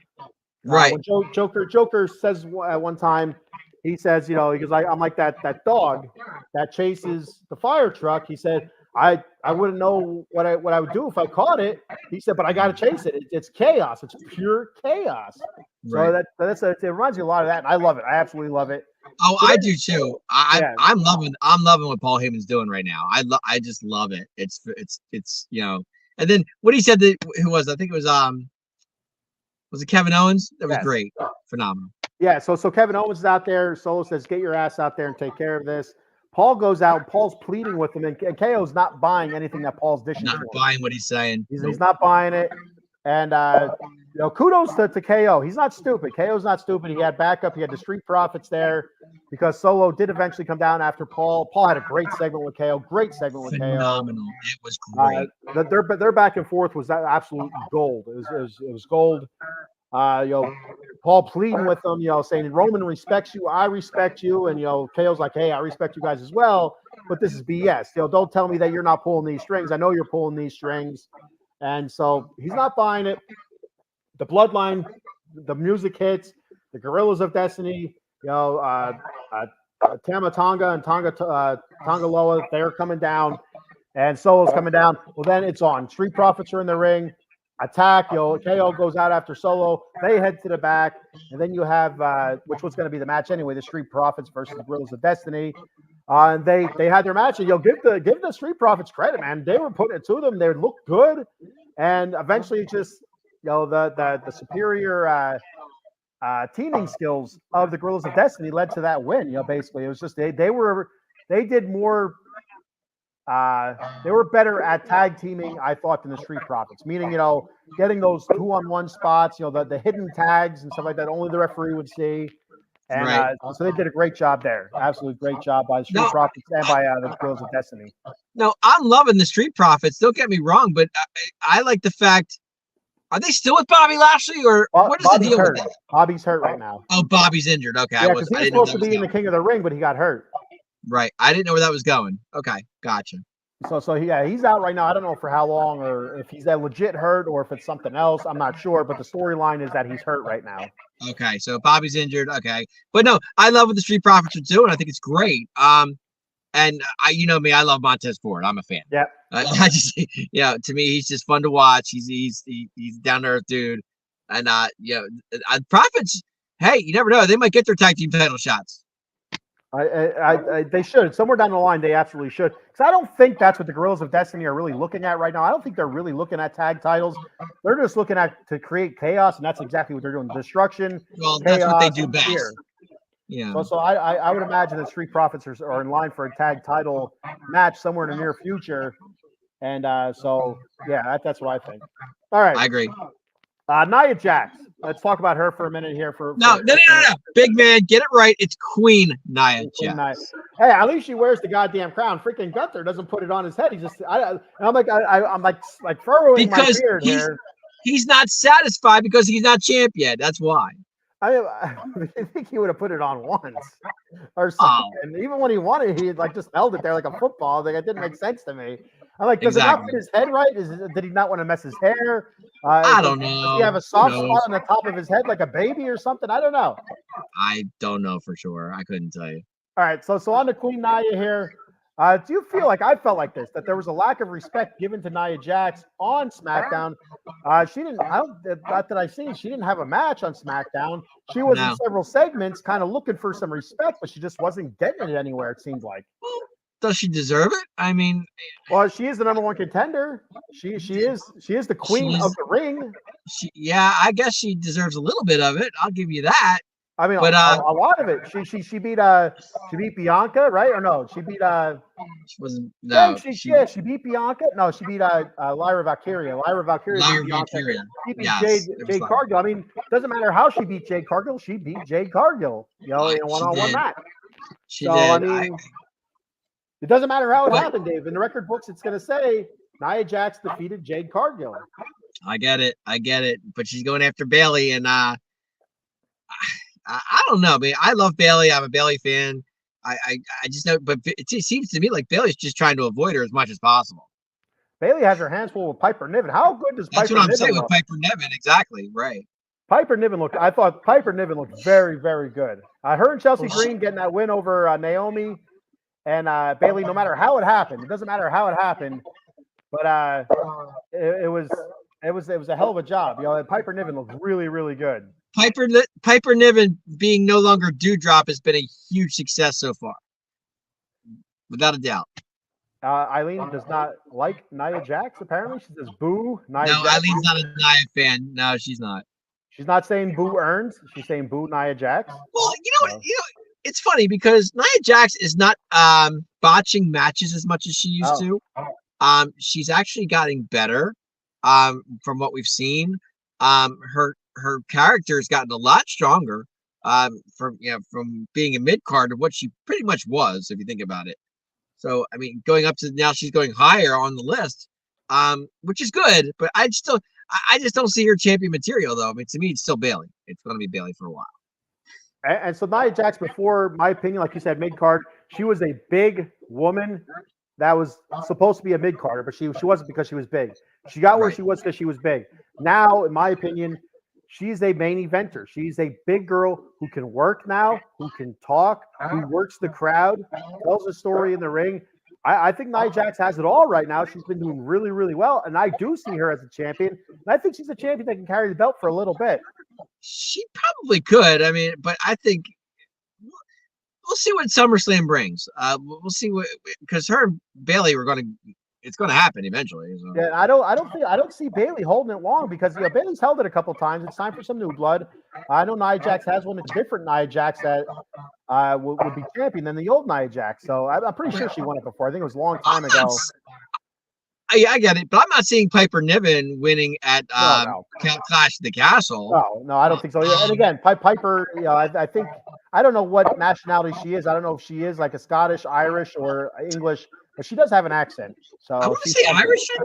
Right. When Joker says at one time, he says, he goes, I'm like that dog that chases the fire truck. He said, I wouldn't know what I would do if I caught it. He said, but I got to chase it. It's chaos. It's pure chaos. Right. So it reminds me a lot of that, and I love it. I absolutely love it. Oh, I do too. I'm loving what Paul Heyman's doing right now. I just love it. It's And then what he said, who was, I think it was it Kevin Owens? That was great. Phenomenal. Yeah, so Kevin Owens is out there. Solo says, get your ass out there and take care of this. Paul goes out. Paul's pleading with him, and KO's not buying anything that Paul's dishing. Not buying what he's saying. He's not buying it. And kudos to KO. He's not stupid. KO's not stupid. He had backup. He had the Street Profits there because Solo did eventually come down after Paul. Paul had a great segment with KO. Phenomenal. It was great. Their back and forth was absolute gold. It was gold. Paul pleading with them, saying Roman respects you, I respect you, and KO's like, hey, I respect you guys as well, but this is BS. Don't tell me that you're not pulling these strings. I know you're pulling these strings, and so he's not buying it. The bloodline, the music hits, the Guerrillas of Destiny, Tama Tonga and Tonga Loa, they're coming down, and Solo's coming down. Well, then it's on. Street Profits are in the ring. Attack, KO goes out after Solo. They head to the back, and then you have which was going to be the match anyway, the Street Profits versus the Guerrillas of Destiny. And they had their match, and give the Street Profits credit, man. They were putting it to them. They looked good, and eventually just the superior teaming skills of the Guerrillas of Destiny led to that win. Basically it was just they did more. They were better at tag teaming, I thought, than the Street Profits. Meaning, getting those 2-on-1 spots, the hidden tags and stuff like that, only the referee would see. And so they did a great job there. Absolutely great job by the Street Profits and by the Guerrillas of Destiny. No, I'm loving the Street Profits. Don't get me wrong, but I like the fact. Are they still with Bobby Lashley, or what is the deal with that? Bobby's hurt right now. Oh, Bobby's injured. Okay, yeah, because he was supposed to be in the King of the Ring, but he got hurt. Right. I didn't know where that was going. Okay. Gotcha. So he's out right now. I don't know for how long, or if he's that legit hurt, or if it's something else. I'm not sure, but the storyline is that he's hurt right now. Okay. So Bobby's injured. Okay. But no, I love what the Street Profits are doing. I think it's great. And me, I love Montez Ford. I'm a fan. Yeah. I just, to me, he's just fun to watch. He's down to earth dude. And Profits, hey, you never know. They might get their tag team title shots. They should. Somewhere down the line, they absolutely should. Because I don't think that's what the Guerrillas of Destiny are really looking at right now. I don't think they're really looking at tag titles. They're just looking to create chaos, and that's exactly what they're doing. Destruction. Well, that's what they do best. Fear. Yeah. So I would imagine that Street Profits are in line for a tag title match somewhere in the near future. And that's what I think. All right. I agree. Nia Jax. Let's talk about her for a minute here. No. Big man, get it right. It's Queen Nia Jax. Hey, at least she wears the goddamn crown. Freaking Gunther doesn't put it on his head. He just, I'm like furrowing my beard here. He's not satisfied because he's not champ yet. That's why. I think he would have put it on once or something. And even when he wanted, he just held it there like a football. Like, it didn't make sense to me. I'm like, does it not Exactly. fit his head right? Did he not want to mess his hair? I don't Does he have know. a soft Who spot knows? on the top of his head like a baby or something? I don't know. I don't know for sure. I couldn't tell you. All right, so on to Queen Nia here. Do you feel like I felt like this, that there was a lack of respect given to Nia Jax on SmackDown? She didn't. I don't. Not that I seen. She didn't have a match on SmackDown. She was in No. several segments, kind of looking for some respect, but she just wasn't getting it anywhere. It seemed like. Well, does she deserve it? I mean, Well, she is the number one contender. She is the queen of the ring. Yeah, I guess she deserves a little bit of it. I'll give you that. I mean, But a lot of it. She beat Bianca, right? Or no? She beat she wasn't. No, she beat Bianca. No, she beat Lyra Valkyria. Lyra Valkyria. She beat Jade Cargill. I mean, doesn't matter how she beat Jade Cargill. She beat Jade Cargill. You know, in a one-on-one match. She did. I mean, it doesn't matter how it happened, Dave. In the record books, it's going to say Nia Jax defeated Jade Cargill. I get it. But she's going after Bayley, and I don't know. I mean, I love Bayley. I'm a Bayley fan. I just know, but it seems to me like Bayley's just trying to avoid her as much as possible. Bayley has her hands full with Piper Niven. How good does That's Piper what I'm Niven saying look? with Piper Niven. Exactly. Right. I thought Piper Niven looked very, very good. Her and Chelsea Green getting that win over Naomi and Bayley, no matter how it happened. It doesn't matter how it happened, but it was a hell of a job. You know, Piper Niven looked really, really good. Piper Niven being no longer Doudrop has been a huge success so far, without a doubt. Eileen does not like Nia Jax. Apparently, she says boo. No, Eileen's not a Nia fan. No, she's not. She's not saying boo Earns. She's saying boo Nia Jax. Well, you know, it's funny because Nia Jax is not botching matches as much as she used to. She's actually gotten better from what we've seen. Her character has gotten a lot stronger from being a mid card to what she pretty much was, if you think about it. So I mean, going up to now, she's going higher on the list, which is good. But I just don't see her champion material though. I mean, to me, it's still Bayley. It's going to be Bayley for a while. And so Nia Jax, before my opinion, like you said, mid card, she was a big woman that was supposed to be a mid carder, but she wasn't because she was big. She got where she was because she was big. Now, in my opinion, she's a main eventer. She's a big girl who can work now, who can talk, who works the crowd, tells a story in the ring. I think Nia Jax has it all right now. She's been doing really, really well, and I do see her as a champion. And I think she's a champion that can carry the belt for a little bit. She probably could. I mean, but I think we'll see what SummerSlam brings. We'll see what, because her and Bayley it's going to happen eventually. So. Yeah, I don't see Bayley holding it long because Bayley's held it a couple times. It's time for some new blood. I know Nia Jax has one. It's different Nia Jax that would be champion than the old Nia Jax. So I'm pretty sure she won it before. I think it was a long time ago. I get it, but I'm not seeing Piper Niven winning at Clash of the Castle. No, I don't think so. And again, Piper, I think I don't know what nationality she is. I don't know if she is like a Scottish, Irish, or English, but she does have an accent. So I want to say Irish, I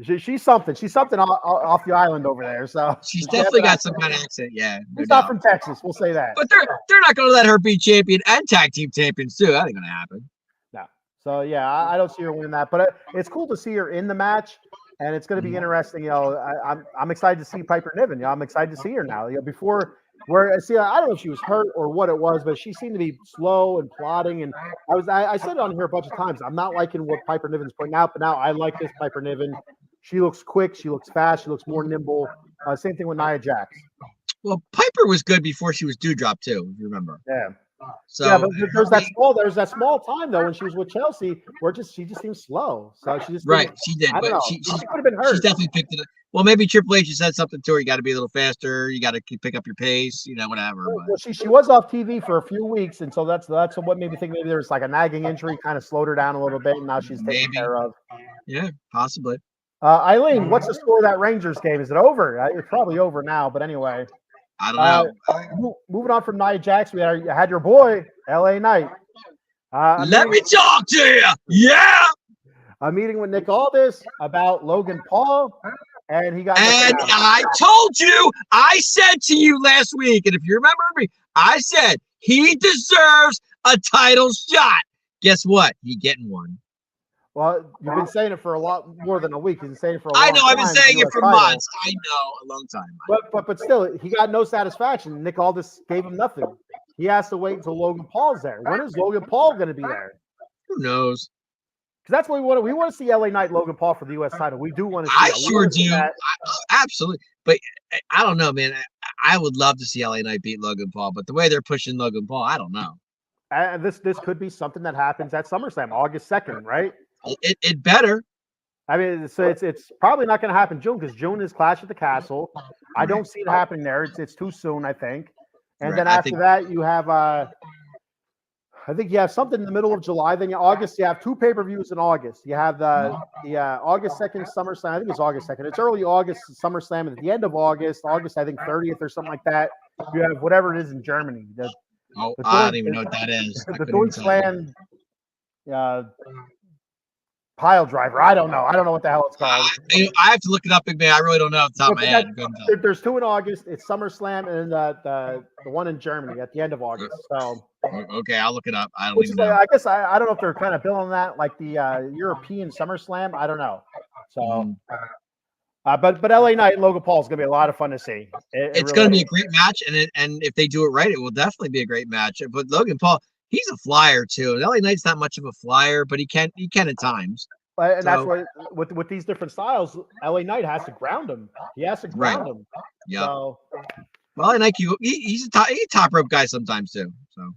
think. She's something. She's something off the island over there. So she's definitely got some kind of accent. Yeah, she's not from Texas. We'll say that. But they're not going to let her be champion and tag team champions too. That ain't going to happen. No. So yeah, I don't see her winning that, but it's cool to see her in the match, and it's going to be interesting. You know, I'm excited to see Piper Niven. I'm excited to see her now. Before I don't know if she was hurt or what it was, but she seemed to be slow and plodding. And I said it on here a bunch of times. I'm not liking what Piper Niven's putting out, but now I like this Piper Niven. She looks quick. She looks fast. She looks more nimble. Same thing with Nia Jax. Well, Piper was good before she was Doudrop too, if you remember. Yeah. So yeah, but there's that small time though when she was with Chelsea where she just seemed slow. So she just she did. I don't know. She could have been hurt. She's definitely picked it up. Well, maybe Triple H said something to her. You got to be a little faster. You got to pick up your pace. Whatever. Well, she was off TV for a few weeks, and so that's what made me think maybe there was like a nagging injury, kind of slowed her down a little bit, and now she's taken care of. Yeah, possibly. Eileen, what's the score of that Rangers game? Is it over? It's probably over now, but anyway. I don't know. Moving on from Nia Jax, we had your boy, LA Knight. Let me talk to you. Yeah. A meeting with Nick Aldis about Logan Paul, and he got. And I told you, I said to you last week, and if you remember me, I said he deserves a title shot. Guess what? He getting one. Well, you've been saying it for a lot more than a week. You've been saying it for a long I time. know. I've been saying it US for title. months. I know, a long time. But still, he got no satisfaction. Nick Aldis gave him nothing. He has to wait until Logan Paul's there. When is Logan Paul going to be there? Who knows? Because that's what we want. We want to see LA Knight, Logan Paul for the U.S. title. We do want to see. I that. We sure want to see do. that. Absolutely. But I don't know, man. I would love to see LA Knight beat Logan Paul, but the way they're pushing Logan Paul, I don't know. And this could be something that happens at SummerSlam, August 2nd, right? It better. I mean, so it's probably not going to happen June because June is Clash at the Castle. I don't see it happening there. It's too soon, I think. And Right, then after that, you have I think you have something in the middle of July. Then August, you have 2 pay-per-views in August. You have the August 2nd SummerSlam. I think it's August 2nd. It's early August SummerSlam, and at the end of August, I think 30th or something like that. You have whatever it is in Germany. I don't even know what that is. The Deutschland pile driver. I don't know. I don't know what the hell it's called. I have to look it up, big man. I really don't know off the top of my head. There's 2 in August. It's SummerSlam and the one in Germany at the end of August. So okay, I'll look it up. I don't even know. I guess I don't know if they're kind of billing that like the European SummerSlam. I don't know. So, but LA Knight and Logan Paul is going to be a lot of fun to see. It's going to be a great match, and if they do it right, it will definitely be a great match. But Logan Paul, he's a flyer too. And LA Knight's not much of a flyer, but he can at times. And that's what with these different styles, LA Knight has to ground him. He has to ground him. Yeah. So, well, I like you. He's a top rope guy sometimes too. So.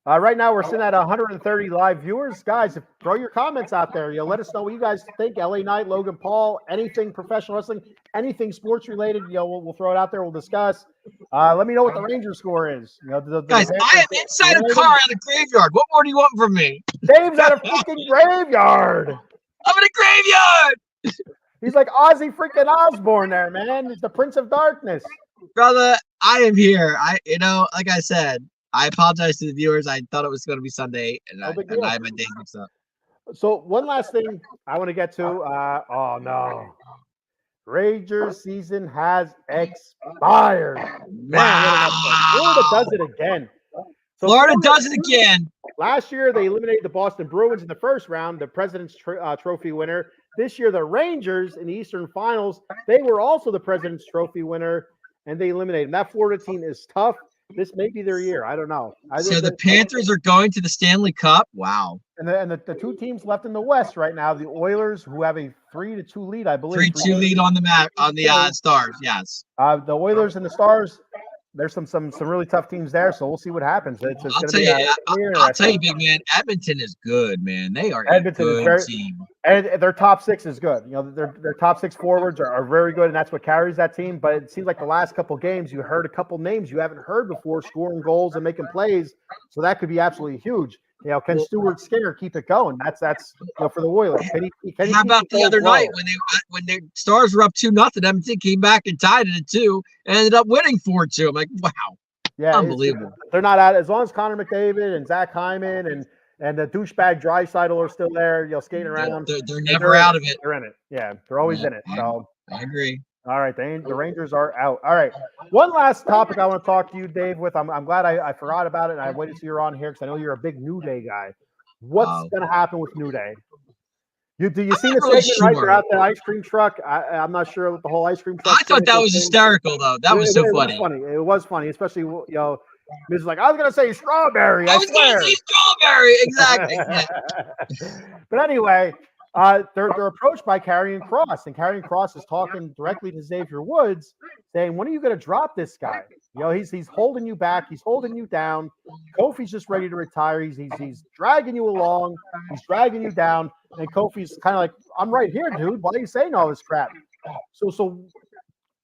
Right now we're sitting at 130 live viewers. Guys, throw your comments out there. Let us know what you guys think. LA Knight, Logan Paul, anything professional wrestling, anything sports related. We'll throw it out there. We'll discuss. Let me know what the Ranger score is. Guys, I am inside a car at a graveyard. What more do you want from me? Dave's at a freaking graveyard. I'm in a graveyard. He's like Ozzy freaking Osbourne there, man. He's the Prince of Darkness. Brother, I am here. Like I said, I apologize to the viewers. I thought it was going to be Sunday, and I had my days mixed up. So one last thing I want to get to. Oh no, Rangers season has expired. Man, Florida does it again. So Florida does it again. Last year they eliminated the Boston Bruins in the first round, the President's Trophy winner. This year the Rangers in the Eastern Finals, they were also the President's Trophy winner, and they eliminated them. That Florida team is tough. This may be their year. I don't know. So the Panthers are going to the Stanley Cup. Wow. And the 2 teams left in the West right now, the Oilers, who have a 3-2 lead, I believe. 3-2 lead on the map on the Stars. Yes. The Oilers and the Stars. There's some really tough teams there, so we'll see what happens. I'll tell you, big man. Edmonton is good, man. They are a good team, and their top 6 is good. Their top 6 forwards are very good, and that's what carries that team. But it seems like the last couple games, you heard a couple names you haven't heard before, scoring goals and making plays. So that could be absolutely huge. Can Stuart Skinner keep it going? That's for the Oilers. How about the other night when the Stars were up 2-0? Edmonton came back and tied it at 2 and ended up winning 4-2. I'm like, wow, yeah, unbelievable. They're not out as long as Connor McDavid and Zach Hyman and the douchebag Draisaitl are still there, skating around. They're never out of it. They're in it. Yeah, they're always in it. So I agree. All right, the Rangers are out. All right, one last topic I want to talk to you, Dave, with. I'm glad I forgot about it, and I waited till you're on here because I know you're a big New Day guy. What's going to happen with New Day? Do you see the segment right? They're out the ice cream truck. I'm not sure what the whole ice cream truck. I thought that was hysterical, though. That was so funny. It was funny, especially Miz is like, I was going to say strawberry. I was going to say strawberry, exactly. But anyway. They're approached by Karrion Kross, and Karrion Kross is talking directly to Xavier Woods, saying, "When are you going to drop this guy? He's holding you back, he's holding you down. Kofi's just ready to retire. He's dragging you along, he's dragging you down." And Kofi's kind of like, "I'm right here, dude. Why are you saying all this crap?" So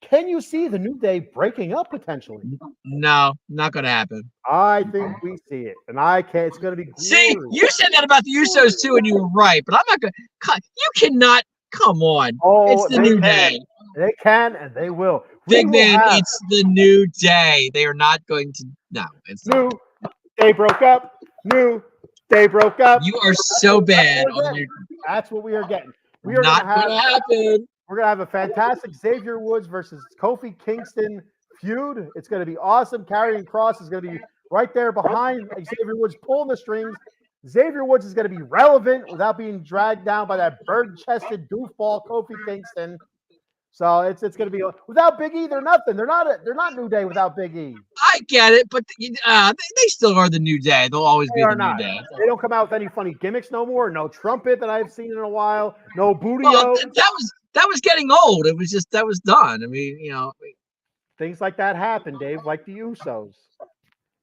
can you see the New Day breaking up potentially? No, not going to happen. I think we see it, and I can't. It's going to be glorious. See, you said that about the Usos too, and you were right. But I'm not going to. You cannot. Come on, it's the New Day. They can, and they will. Big man, it's the New Day. They are not going to. No, it's New Day broke up. New Day broke up. You are so bad. That's what we are getting. We are not going to happen. We're going to have a fantastic Xavier Woods versus Kofi Kingston feud. It's going to be awesome. Karrion Kross is going to be right there behind Xavier Woods, pulling the strings. Xavier Woods is going to be relevant without being dragged down by that bird-chested goofball Kofi Kingston. So it's going to be without Big E. They're nothing. They're not New Day without Big E. I get it, but they still are the New Day. They'll always They be are the not. New Day. They don't come out with any funny gimmicks no more. No trumpet that I've seen in a while. No bootio. Well, that was getting old. It was just that was done. I mean, Things like that happen, Dave, like the Usos.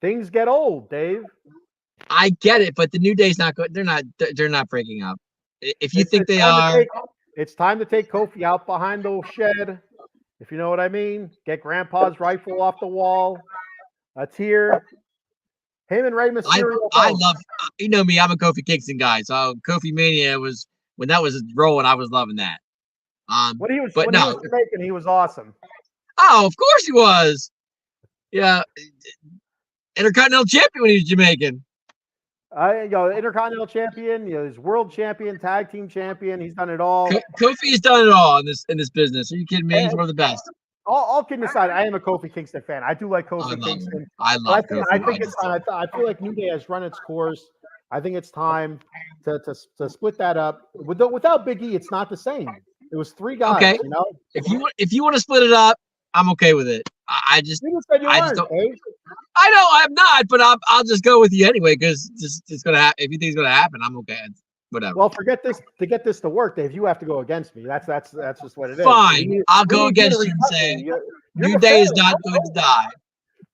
Things get old, Dave. I get it, but the New Day's not good. They're not breaking up. If you It's- think it's they time to are, it's time to take Kofi out behind the shed, if you know what I mean. Get Grandpa's rifle off the wall. A tear. Him and Rey Mysterio. I both. love. You know me. I'm a Kofi Kingston guy. So Kofi Mania was when that was rolling. I was loving that. When he was but when he no. was Jamaican, he was awesome. Oh, of course he was. Yeah, Intercontinental Champion when he was Jamaican. Intercontinental champion, he's world champion, tag team champion. He's done it all. Kofi's done it all in this business. Are you kidding me? He's one of the best. All kidding aside, I am a Kofi Kingston fan. I do like I Kofi love Kingston. him. I love Kofi. I think it's time. I feel like New Day has run its course. I think it's time to split that up. Without Big E, it's not the same. It was three guys. Okay. You know, If you want to split it up, I'm okay with it. I just said you I weren't, just don't. Dave. I know I'm not, but I'll just go with you anyway because it's gonna happen. If you think it's gonna happen, I'm okay. Whatever. Well, forget this. To get this to work, Dave, you have to go against me. That's just what it is. Fine. I'll go you need against to you and rebut say me. You're New the Day is fan. not going to die.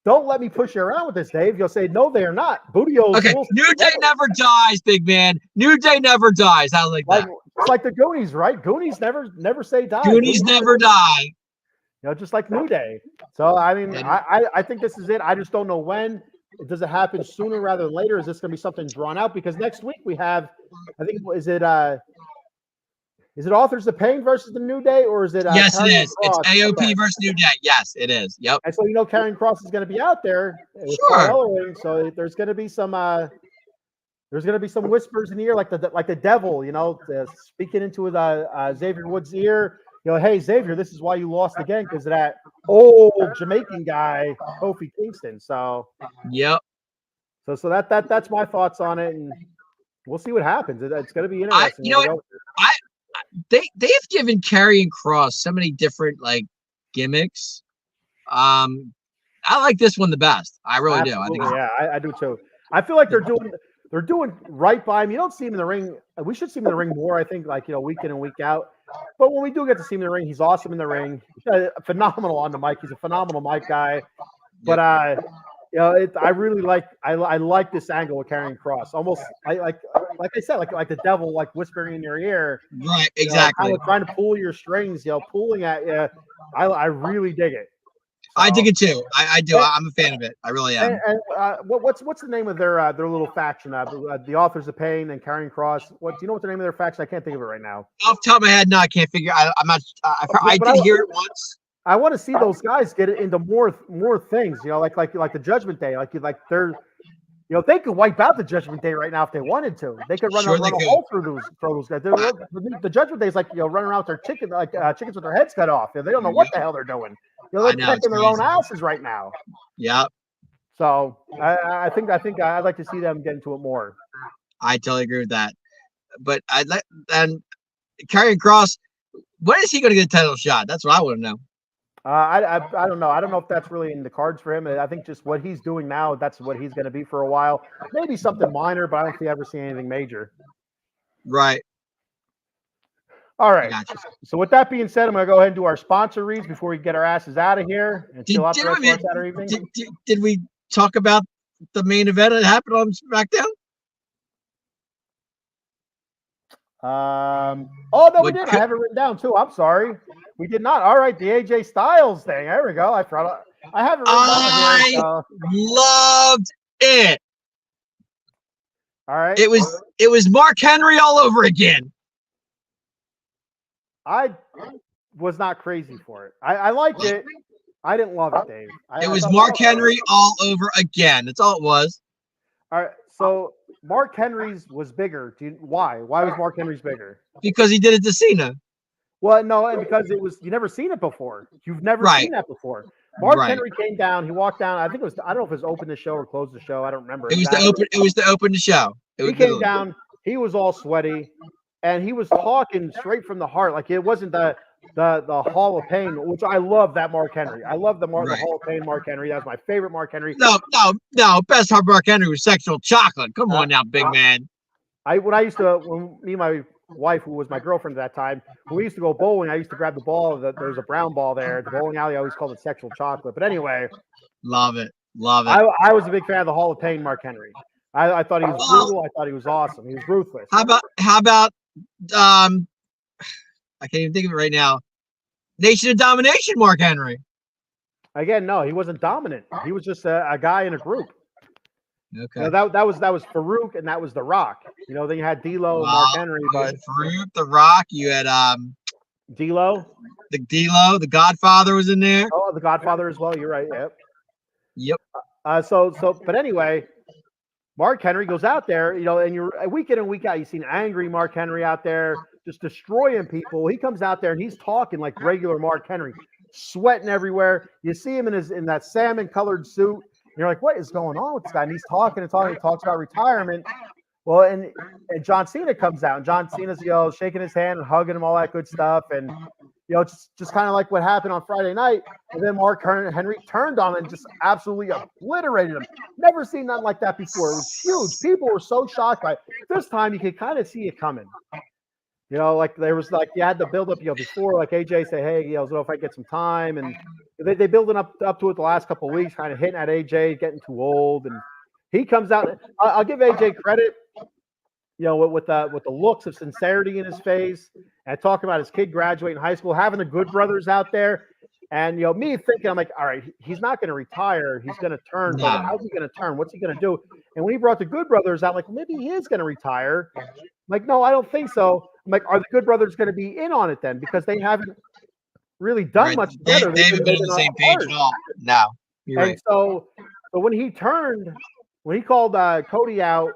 Don't let me push you around with this, Dave. You'll say no, they are not. Bootio. Okay. New Day never dies, big man. New Day never dies. I like that. It's like the Goonies, right? Goonies never say die. Goonies never die. Just like New Day. So I mean, I think this is it. I just don't know when. Does it happen sooner rather than later? Is this going to be something drawn out? Because next week we have, I think, is it Authors of Pain versus the New Day, or is it? Yes, it Karrion is. It's Kross? AOP Okay. versus New Day. Yes, it is. Yep. And so Karrion Kross is going to be out there with Sure. Paul Ellering, so there's going to be some whispers in the ear, like the devil, speaking into Xavier Woods' ear. Hey Xavier, this is why you lost again, because of that old Jamaican guy, Kofi Kingston. So Yep. so that's my thoughts on it, and we'll see what happens. It's going to be interesting. They have given Karrion Kross so many different gimmicks. I like this one the best. I really do. I think. I do too. I feel like they're doing right by him. You don't see him in the ring. We should see him in the ring more. I think, week in and week out. But when we do get to see him in the ring, he's awesome in the ring. Phenomenal on the mic. He's a phenomenal mic guy. But I really like this angle with Karrion Kross. Almost like I said, like the devil, whispering in your ear. Right. Exactly. Trying to pull your strings, pulling at you. I really dig it. So, I dig it too. I do. I'm a fan of it. I really am. And what's the name of their little faction? The Authors of Pain and Karrion Kross. Do you know what the name of their faction? I can't think of it right now. Off the top of my head, no, I can't figure. I'm not. I did hear it once. I want to see those guys get into more things. Like the Judgment Day. Like they're. They could wipe out the Judgment Day right now if they wanted to. They could run a hole through those guys. The Judgment Day is running around with their chickens with their heads cut off. They don't know what the hell they're doing. They're protecting their own asses right now. Yeah. So I think I'd like to see them get into it more. I totally agree with that. But and Karrion Kross, when is he going to get a title shot? That's what I want to know. I don't know. I don't know if that's really in the cards for him. I think just what he's doing now, that's what he's going to be for a while. Maybe something minor, but I don't think I ever see anything major. Right. All right. So with that being said, I'm going to go ahead and do our sponsor reads before we get our asses out of here and chill out the rest of our Saturday evening. Did we talk about the main event that happened on SmackDown? Oh no, we did. I have it written down too. I'm sorry, we did not. All right, the AJ Styles thing. There we go. I have it written down here. So. Loved it. All right. It was Mark Henry all over again. I was not crazy for it. I liked it. I didn't love it, Dave. It was Mark Henry all over again. That's all it was. All right. So Mark Henry's was bigger. Why? Why was Mark Henry's bigger? Because he did it to Cena. Well, no, and because it was you never seen it before. You've never seen that before. Mark Right. Henry came down. He walked down. I think it was. I don't know if it was open the show or close the show. I don't remember. It was exactly. to open. It was to open the show. It He was came literally- down. He was all sweaty, and he was talking straight from the heart. Like it wasn't the Hall of Pain, which I love that Mark Henry. I love the Right. Hall of Pain Mark Henry. That's my favorite Mark Henry. No. Best hard Mark Henry was sexual chocolate. Come on now, big man. When me and my wife, who was my girlfriend at that time, when we used to go bowling, I used to grab the ball. There was a brown ball there at the bowling alley. I always called it sexual chocolate. But anyway, Love it. Love it. I was a big fan of the Hall of Pain Mark Henry. I thought he was brutal. I thought he was awesome. He was ruthless. How about I can't even think of it right now. Nation of Domination, Mark Henry. Again, no, he wasn't dominant. He was just a guy in a group. Okay. You know, that was Farouk and that was The Rock. You know, then you had D'Lo and Mark Henry, You but had Farouk, The Rock. You had D'Lo. the D'Lo, the Godfather was in there. Oh, The Godfather as well. You're right. Yep. Yep. But anyway, Mark Henry goes out there, you know, and you're week in and week out, you've seen angry Mark Henry out there just destroying people. He comes out there and he's talking like regular Mark Henry, sweating everywhere. You see him in that salmon colored suit. And you're like, what is going on with this guy? And he's talking and talking. He talks about retirement. Well, and John Cena comes out, and John Cena's, you know, shaking his hand and hugging him, all that good stuff. And, you know, just kind of like what happened on Friday night. And then Mark Henry turned on him and just absolutely obliterated him. Never seen nothing like that before. It was huge. People were so shocked by it. This time you could kind of see it coming. You know, like there was like you had the build up, you know, before like AJ say, hey, you know, if I get some time, and they building up to it the last couple of weeks, kind of hitting at AJ, getting too old, and he comes out. I'll give AJ credit, you know, with the looks of sincerity in his face, and talking about his kid graduating high school, having the Good Brothers out there, and you know, me thinking, I'm like, all right, he's not going to retire, he's going to turn. No. But how's he going to turn? What's he going to do? And when he brought the Good Brothers out, like, well, maybe he is going to retire. I'm like, no, I don't think so. I'm like, are the Good Brothers going to be in on it then? Because they haven't really done Right. much They together. haven't been on the same page at all. No. You're And right. so when he called Cody out,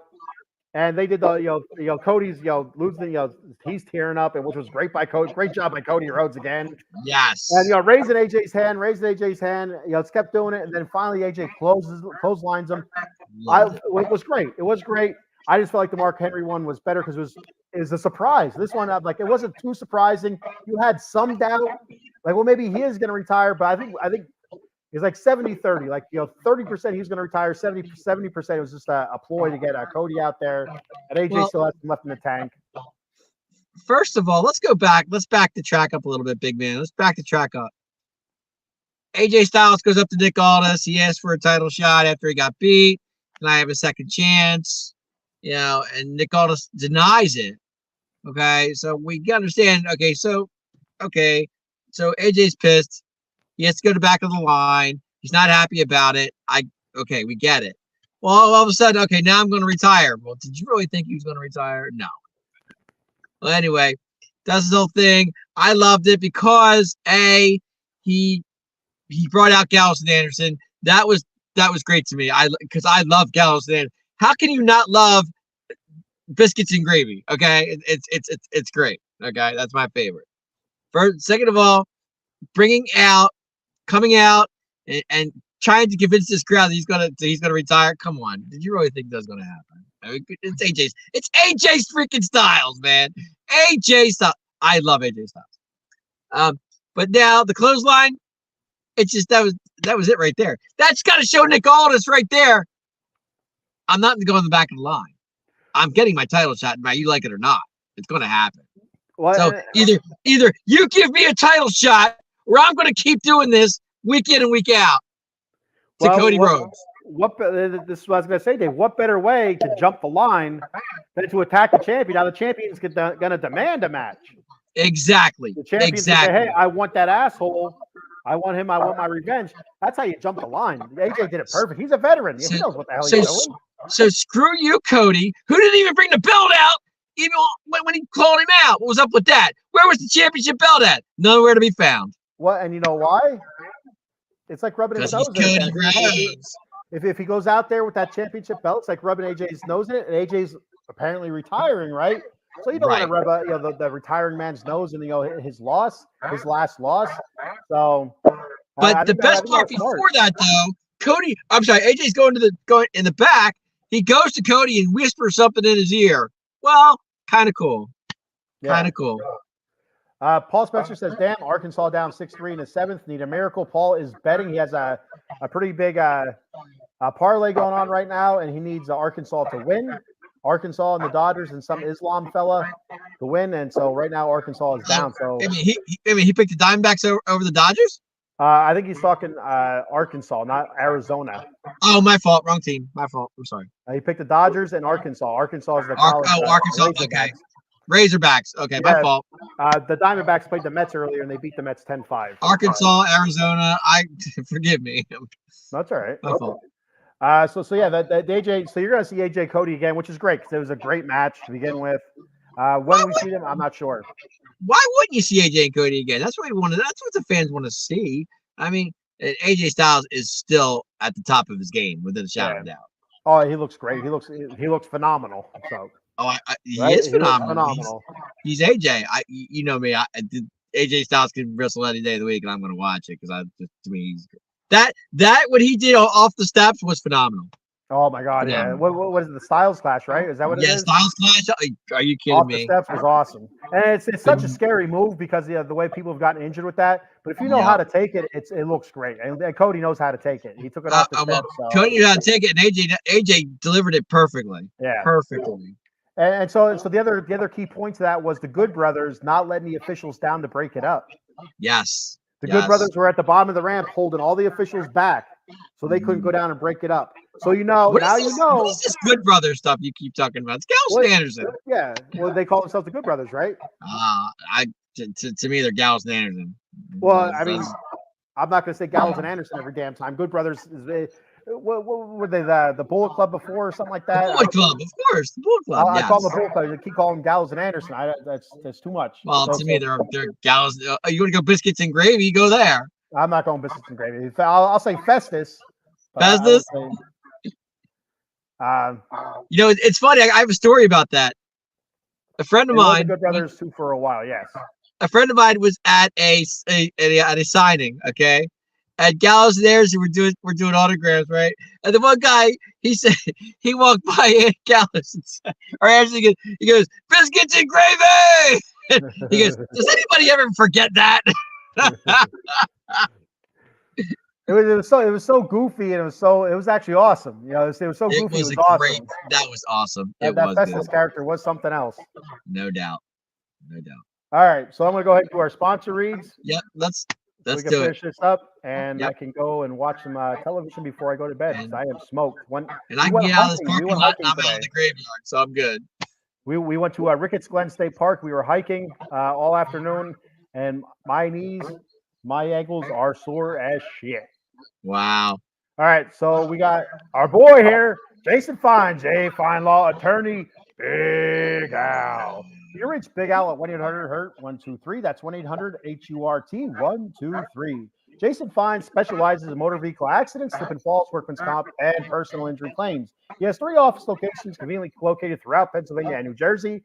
and they did the, you know, Cody's, you know, losing, you know, he's tearing up, and which was great by Cody. Great job by Cody Rhodes again. Yes. And, you know, raising AJ's hand, you know, it's kept doing it. And then finally AJ clotheslines him. It was great. It was great. I just felt like the Mark Henry one was better because it was a surprise. This one, like, it wasn't too surprising. You had some doubt, like, well, maybe he is going to retire, but I think it's like 70-30. Like, you know, 30% he was going to retire, 70% it was just a ploy to get Cody out there, and AJ still has some left in the tank. First of all, let's go back. Let's back the track up a little bit, big man. Let's back the track up. AJ Styles goes up to Nick Aldis. He asks for a title shot after he got beat. Can I have a second chance? You know, and Nick Aldis denies it. Okay, so we understand. Okay, so AJ's pissed. He has to go to the back of the line. He's not happy about it. Okay, we get it. Well, all of a sudden, okay, now I'm going to retire. Well, did you really think he was going to retire? No. Well, anyway, does his whole thing. I loved it because he brought out Gallows and Anderson. That was great to me. Because I love Gallows and Anderson. How can you not love biscuits and gravy? Okay, it's great. Okay, that's my favorite. Second of all, coming out and trying to convince this crowd that he's gonna retire. Come on, did you really think that's gonna happen? I mean, it's AJ's freaking Styles, man. AJ Styles. I love AJ Styles. But now the clothesline, it's just that was it right there. That's gotta show Nick Aldis right there. I'm not going to go in the back of the line. I'm getting my title shot, whether you like it or not. It's going to happen. Well, So either you give me a title shot, or I'm going to keep doing this week in and week out to Cody Rhodes. This is what I was going to say, Dave. What better way to jump the line than to attack the champion? Now the champion's going to demand a match. Exactly. The champion's going to say, hey, I want that asshole. I want him. I want my revenge. That's how you jump the line. AJ did it perfect. He's a veteran. He knows what the hell he's doing. So screw you, Cody, who didn't even bring the belt out even when he called him out. What was up with that? Where was the championship belt at? Nowhere to be found. What? And you know why? It's like rubbing his nose in Cody it. Rhodes. If he goes out there with that championship belt, it's like rubbing AJ's nose in it, and AJ's apparently retiring, right? So you don't want to rub the retiring man's nose in his last loss. So But the best part before that, though, Cody, I'm sorry, AJ's going in the back. He goes to Cody and whispers something in his ear. Well, kind of cool. Kind of cool. Paul Spencer says, damn, Arkansas down 6-3 in the 7th. Need a miracle. Paul is betting. He has a pretty big parlay going on right now, and he needs Arkansas to win. Arkansas and the Dodgers and some Islam fella to win. And so right now Arkansas is down. So he picked the Diamondbacks over the Dodgers? I think he's talking Arkansas, not Arizona. Oh, my fault. Wrong team. My fault. I'm sorry. He picked the Dodgers and Arkansas. Arkansas is the Arkansas. Okay. Razorbacks. Okay, my fault. The Diamondbacks played the Mets earlier, and they beat the Mets 10-5. Arkansas, Arizona. Forgive me. That's all right. My fault. So yeah, the AJ. So you're gonna see AJ Cody again, which is great because it was a great match to begin with. When we see them, I'm not sure. Why wouldn't you see AJ and Cody again? That's what we wanted. That's what the fans want to see. I mean, AJ Styles is still at the top of his game, without a shadow of doubt. Oh, he looks great. He looks phenomenal. So. He is phenomenal. He's AJ. You know me. AJ Styles can wrestle any day of the week, and I'm going to watch it because to me, he's that what he did off the steps was phenomenal. Oh my God! Yeah. What is it? The Styles Clash, right? Is that what it is? Yeah, Styles Clash. Are you kidding off me? The steps was awesome, and it's such a scary move because the way people have gotten injured with that. But if you know how to take it, it looks great, and Cody knows how to take it. He took it off the steps. Cody knew how to take it, and AJ delivered it perfectly. Yeah, perfectly. And so the other key point to that was the Good Brothers not letting the officials down to break it up. Yes. The Good Brothers were at the bottom of the ramp holding all the officials back so they couldn't go down and break it up. So you know, what is this Good Brothers stuff you keep talking about? It's Gallows and Anderson. Yeah. Well, they call themselves the Good Brothers, right? To me, they're Gallows and Anderson. Well, I mean, I'm not going to say Gallows and Anderson every damn time. Good Brothers is what were they, the Bullet Club before or something like that? Bullet Club, of course. The Bullet Club. I call them the Bullet Club. They keep calling them Gallows and Anderson. That's too much. Well, to me, they're Gallows. You want to go biscuits and gravy? Go there. I'm not going biscuits and gravy. I'll say Festus. Festus. It's funny. I have a story about that. A friend of mine. The Good Brothers too for a while. Yes. A friend of mine was at a signing. Okay. At Gallows and Anderson, we're doing autographs, right? And the one guy, he said he walked by Gallows or Anderson, he goes, biscuits and gravy. He goes, does anybody ever forget that? It was so goofy, and it was actually awesome. You know, it was so goofy. It was awesome. That was awesome. That Festus character was something else. No doubt. All right, so I'm gonna go ahead and do our sponsor reads. Yep, let's finish this up, and I can go and watch some television before I go to bed. I am smoked. And I can get out of this parking lot. I'm out of the graveyard, so I'm good. We went to Ricketts Glen State Park. We were hiking all afternoon, and my knees, my ankles are sore as shit. Wow. All right, so we got our boy here, Jason Fine, Jay Fine Law Attorney, Big Al. You reach Big Al at 1-800-HURT-123. That's 1-800-HURT-123. Jason Fine specializes in motor vehicle accidents, slip and falls, workman's comp, and personal injury claims. He has 3 office locations conveniently located throughout Pennsylvania and New Jersey.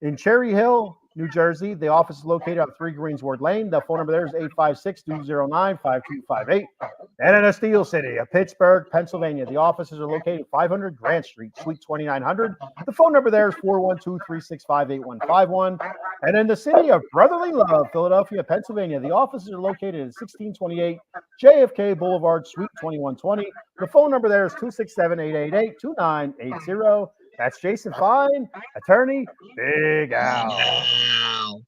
In Cherry Hill, New Jersey, the office is located on 3 Greensward Lane. The phone number there is 856-209-5258. And in Steel City of Pittsburgh, Pennsylvania, the offices are located at 500 Grant Street, Suite 2900. The phone number there is 412-365-8151. And in the city of Brotherly Love, Philadelphia, Pennsylvania, the offices are located at 1628 JFK Boulevard, Suite 2120. The phone number there is 267-888-2980. That's Jason Fine, attorney, Big Al.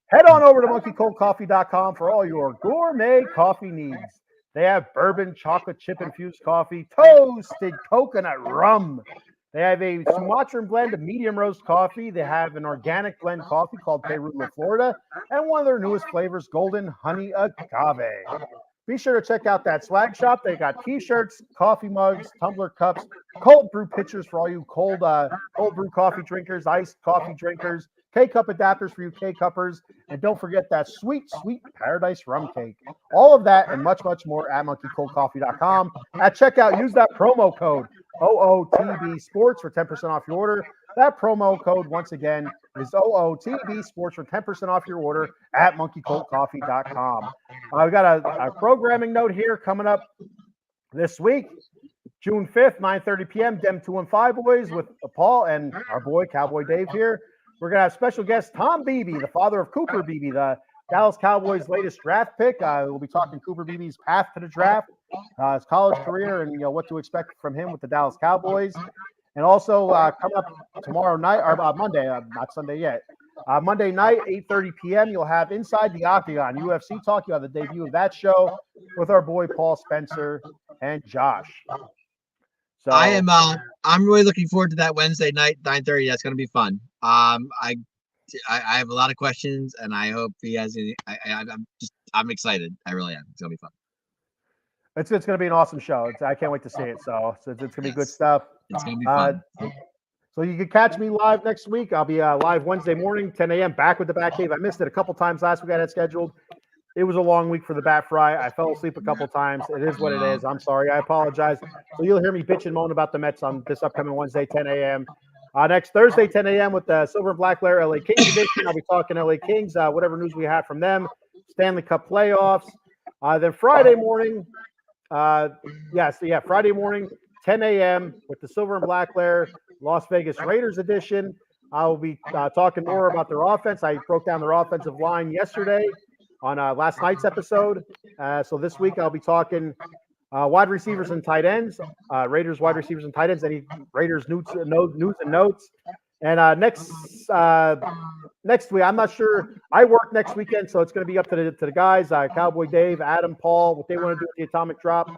Head on over to monkeycoldcoffee.com for all your gourmet coffee needs. They have bourbon, chocolate chip infused coffee, toasted coconut rum. They have a Sumatran blend of medium roast coffee. They have an organic blend coffee called Peru, Florida, and one of their newest flavors, golden honey agave. Be sure to check out that swag shop. They got t-shirts, coffee mugs, tumbler cups, cold brew pitchers for all you cold brew coffee drinkers, iced coffee drinkers, K-cup adapters for you K-cuppers, and don't forget that sweet, sweet Paradise rum cake. All of that and much, much more at monkeycoldcoffee.com. At checkout, use that promo code OOTB Sports for 10% off your order. That promo code, once again, is OOTB Sports for 10% off your order at monkeycoltcoffee.com. We got a programming note here coming up this week. June 5th, 9:30 p.m., Dem 215 Boys with Paul and our boy, Cowboy Dave here. We're going to have special guest Tom Beebe, the father of Cooper Beebe, the Dallas Cowboys' latest draft pick. We'll be talking Cooper Beebe's path to the draft, his college career, and what to expect from him with the Dallas Cowboys. And also coming up tomorrow night, or Monday, not Sunday yet. Monday night, 8:30 p.m., you'll have Inside the Octagon, UFC Talk. You have the debut of that show with our boy Paul Spencer and Josh. So I'm really looking forward to that Wednesday night, 9:30. That's going to be fun. I have a lot of questions, and I hope he has any. I'm excited. I really am. It's going to be fun. It's going to be an awesome show. I can't wait to see it. So it's going to be good stuff. It's going to be fun. So you can catch me live next week. I'll be live Wednesday morning, 10 a.m. back with the Bat Cave. I missed it a couple times last week. I had it scheduled. It was a long week for the Bat Fry. I fell asleep a couple times. It is what it is. I'm sorry. I apologize. So you'll hear me bitch and moan about the Mets on this upcoming Wednesday, 10 a.m. Next Thursday, 10 a.m. with the Silver and Black Lair LA Kings edition. I'll be talking LA Kings, whatever news we have from them, Stanley Cup playoffs. Then Friday morning, Friday morning, 10 a.m. with the Silver and Black Lair Las Vegas Raiders edition. I will be talking more about their offense. I broke down their offensive line yesterday on last night's episode. So this week I'll be talking wide receivers and tight ends, Raiders wide receivers and tight ends, any Raiders news and notes. And next week, I'm not sure. I work next weekend, so it's going to be up to the guys, Cowboy Dave, Adam, Paul, what they want to do with the Atomic Drop.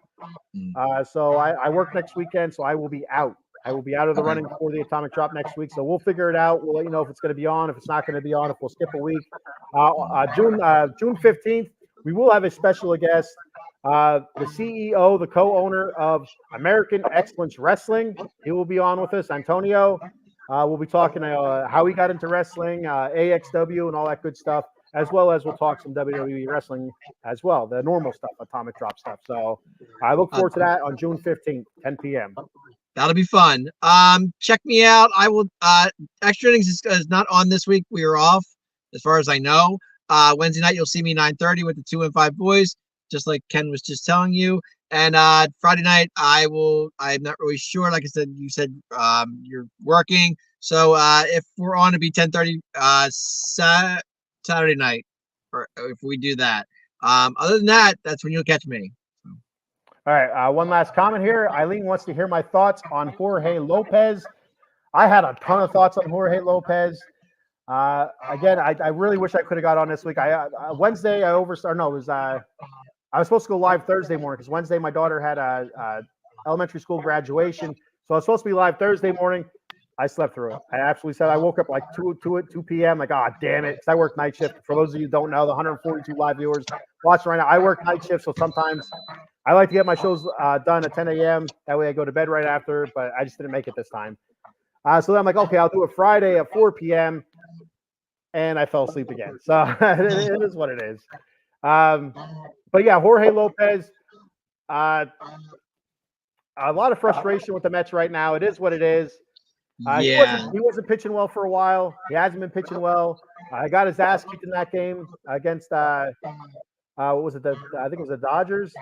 So I work next weekend, so I will be out. I will be out of the running for the Atomic Drop next week. So we'll figure it out. We'll let you know if it's going to be on, if it's not going to be on, if we'll skip a week. June 15th, we will have a special guest. The CEO, the co-owner of American Excellence Wrestling. He will be on with us, Antonio. We'll be talking how he got into wrestling, AXW, and all that good stuff, as well as we'll talk some WWE wrestling as well, the normal stuff, Atomic Drop stuff. So I look forward to that on June 15th, 10 p.m. That'll be fun. Check me out. I will. Extra Innings is not on this week. We are off, as far as I know. Wednesday night, you'll see me 9:30 with the 2 and 5 boys, just like Ken was just telling you. And Friday night, I'm not really sure. Like I said, you said you're working. So if we're on, to be 10:30 Saturday night, or if we do that. Other than that, that's when you'll catch me. All right, one last comment here. Eileen wants to hear my thoughts on Jorge Lopez. I had a ton of thoughts on Jorge Lopez. Again, I really wish I could have got on this week. Wednesday, I was supposed to go live Thursday morning because Wednesday my daughter had a elementary school graduation. So I was supposed to be live Thursday morning. I slept through it. I absolutely said I woke up like 2 p.m. Like, damn it. Because I work night shift. For those of you who don't know, the 142 live viewers watching right now, I work night shift. So sometimes I like to get my shows done at 10 a.m. That way I go to bed right after, but I just didn't make it this time. So then I'm like, okay, I'll do it Friday at 4 p.m. And I fell asleep again. So it is what it is. But yeah, Jorge Lopez, a lot of frustration with the Mets right now. It is what it is. He wasn't pitching well for a while. He hasn't been pitching well. I got his ass kicked in that game against what was it? I think it was the Dodgers.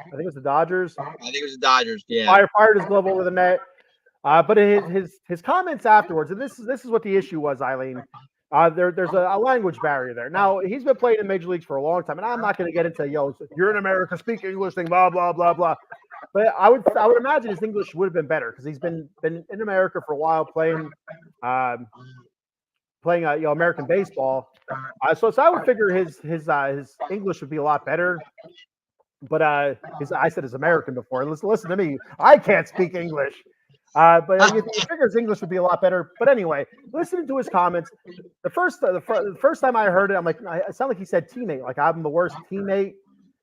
Yeah. Fired his glove over the net. But his comments afterwards, and this is what the issue was, Eileen. There's a language barrier there. Now, he's been playing in major leagues for a long time, and I'm not going to get into, you're in America, speak English thing, blah, blah, blah, blah. But I would imagine his English would have been better because he's been in America for a while playing American baseball. So I would figure his English would be a lot better. But I said his American before. Listen to me. I can't speak English. But you figure his English would be a lot better. But anyway, listening to his comments, the first time I heard it, I'm like, it sounded like he said teammate, like I'm the worst teammate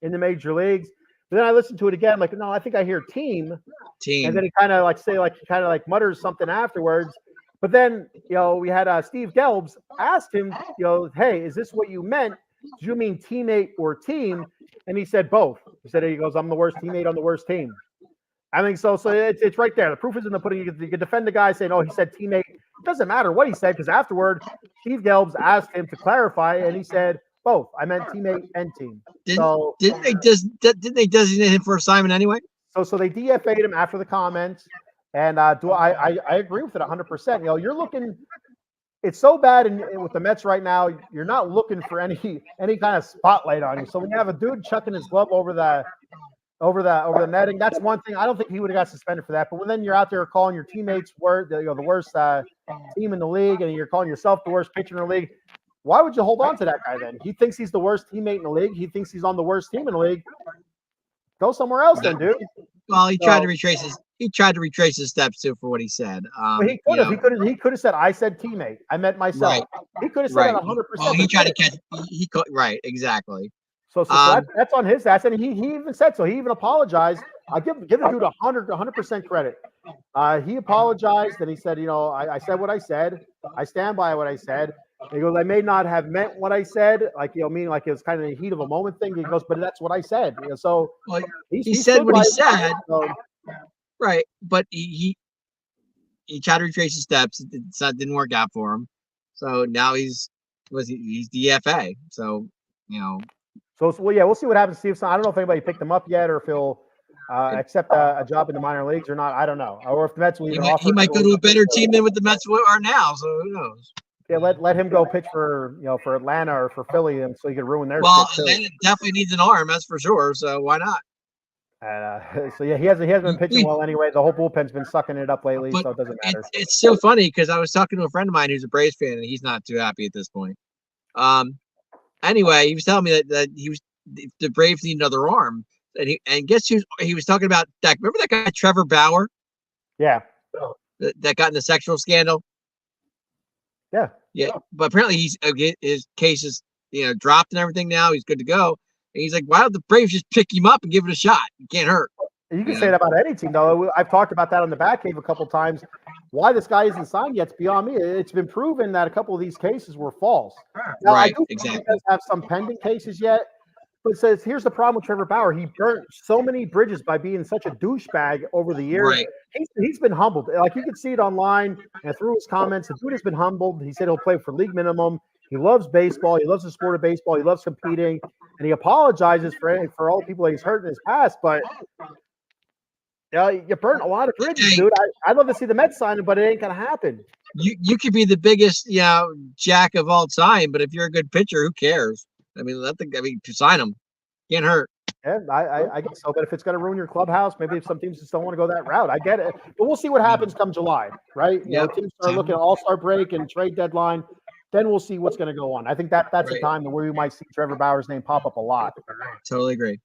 in the major leagues. But then I listened to it again, like, no, I think I hear team. And then he kind of mutters something afterwards. But then, we had Steve Gelbs asked him, hey, is this what you meant? Do you mean teammate or team? And he said both. He goes, I'm the worst teammate on the worst team. I think so. So it's right there. The proof is in the pudding. You can defend the guy saying, he said teammate. It doesn't matter what he said because afterward, Steve Gelbs asked him to clarify, and he said both. I meant teammate and team. Didn't they designate him for assignment anyway? So they DFA'd him after the comments, and I agree with it 100%. You know, you're looking. It's so bad with the Mets right now. You're not looking for any kind of spotlight on you. So when you have a dude chucking his glove over the netting, that's one thing. I don't think he would have got suspended for that. But when then you're out there calling your teammates the worst team in the league, and you're calling yourself the worst pitcher in the league, why would you hold on to that guy then? He thinks he's the worst teammate in the league. He thinks he's on the worst team in the league. Go somewhere else then, dude. Well, he tried to retrace his steps too for what he said. He could have said, "I said teammate. I meant myself." Right. He could have said that 100%. Well, he tried to catch. Right, exactly. So that's on his ass, and he even said so. He even apologized. I give the dude 100% credit. He apologized, and he said, you know, I said what I said. I stand by what I said. He goes, I may not have meant what I said, like, you know, meaning like it was kind of the heat of a moment thing. He goes, but that's what I said. You know, so he said what he said. Right, but he tried to retrace his steps. It didn't work out for him. So now he's DFA. So, you know. So we'll see what happens to Stevenson. I don't know if anybody picked him up yet, or if he'll accept a job in the minor leagues or not. I don't know. Or if the Mets will even offer. He might go to a better team than what the Mets are now. So who knows? Yeah, let him go pitch for Atlanta or for Philly, and so he could ruin their. Well, Atlanta definitely needs an arm, that's for sure. So why not? So yeah, he hasn't been pitching well anyway. The whole bullpen's been sucking it up lately, so it doesn't matter. It's so funny because I was talking to a friend of mine who's a Braves fan, and he's not too happy at this point. Anyway, he was telling me that the Braves need another arm, and guess who he was talking about? Remember that guy Trevor Bauer? Yeah. That got in the sexual scandal. Yeah, but apparently his case is dropped and everything now. He's good to go. And he's like, why don't the Braves just pick him up and give it a shot? It can't hurt. You can say that about any team, though. I've talked about that on the Batcave a couple times. Why this guy isn't signed yet is beyond me. It's been proven that a couple of these cases were false. Now, right, I do exactly. think he does have some pending cases yet. But it says, here's the problem with Trevor Bauer. He burnt so many bridges by being such a douchebag over the years. Right. He's been humbled. Like, you can see it online and through his comments. The dude has been humbled. He said he'll play for league minimum. He loves baseball. He loves the sport of baseball. He loves competing. And he apologizes for all the people that he's hurt in his past. But you burnt a lot of bridges, dude. I'd love to see the Mets sign him, but it ain't going to happen. You could be the biggest jack of all time, but if you're a good pitcher, who cares? I mean, sign him. Can't hurt. Yeah, I guess so. But if it's going to ruin your clubhouse, maybe some teams just don't want to go that route. I get it. But we'll see what happens come July, right? You know, teams start looking at all-star break and trade deadline. Then we'll see what's going to go on. I think that's a time where we might see Trevor Bauer's name pop up a lot. Totally agree.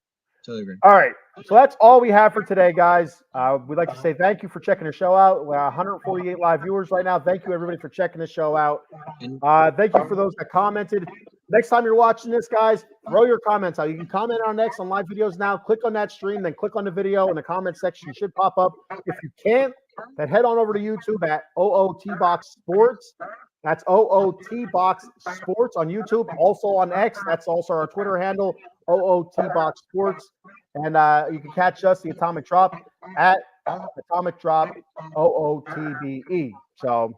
All right. So that's all we have for today, guys. We'd like to say thank you for checking the show out. We're 148 live viewers right now. Thank you, everybody, for checking the show out. Thank you for those that commented. Next time you're watching this, guys, throw your comments out. You can comment on X on live videos now. Click on that stream, then click on the video in the comment section. It should pop up. If you can't, then head on over to YouTube at OOT Box Sports. That's OOT Box Sports on YouTube. Also on X. That's also our Twitter handle, OOT Box Sports. And you can catch us, the Atomic Drop, at Atomic Drop OOTBE. So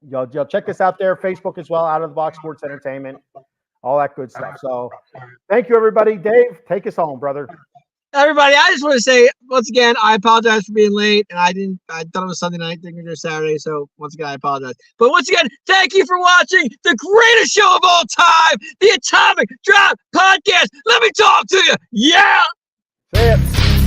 you'll check us out there. Facebook as well, Out of the Box Sports Entertainment, all that good stuff. So thank you, everybody. Dave, take us home, brother. Everybody, I just want to say once again, I apologize for being late, and I thought it was Sunday night, thinking it was Saturday. So once again, I apologize. But once again, thank you for watching the greatest show of all time, the Atomic Drop Podcast. Let me talk to you. Yeah. See ya.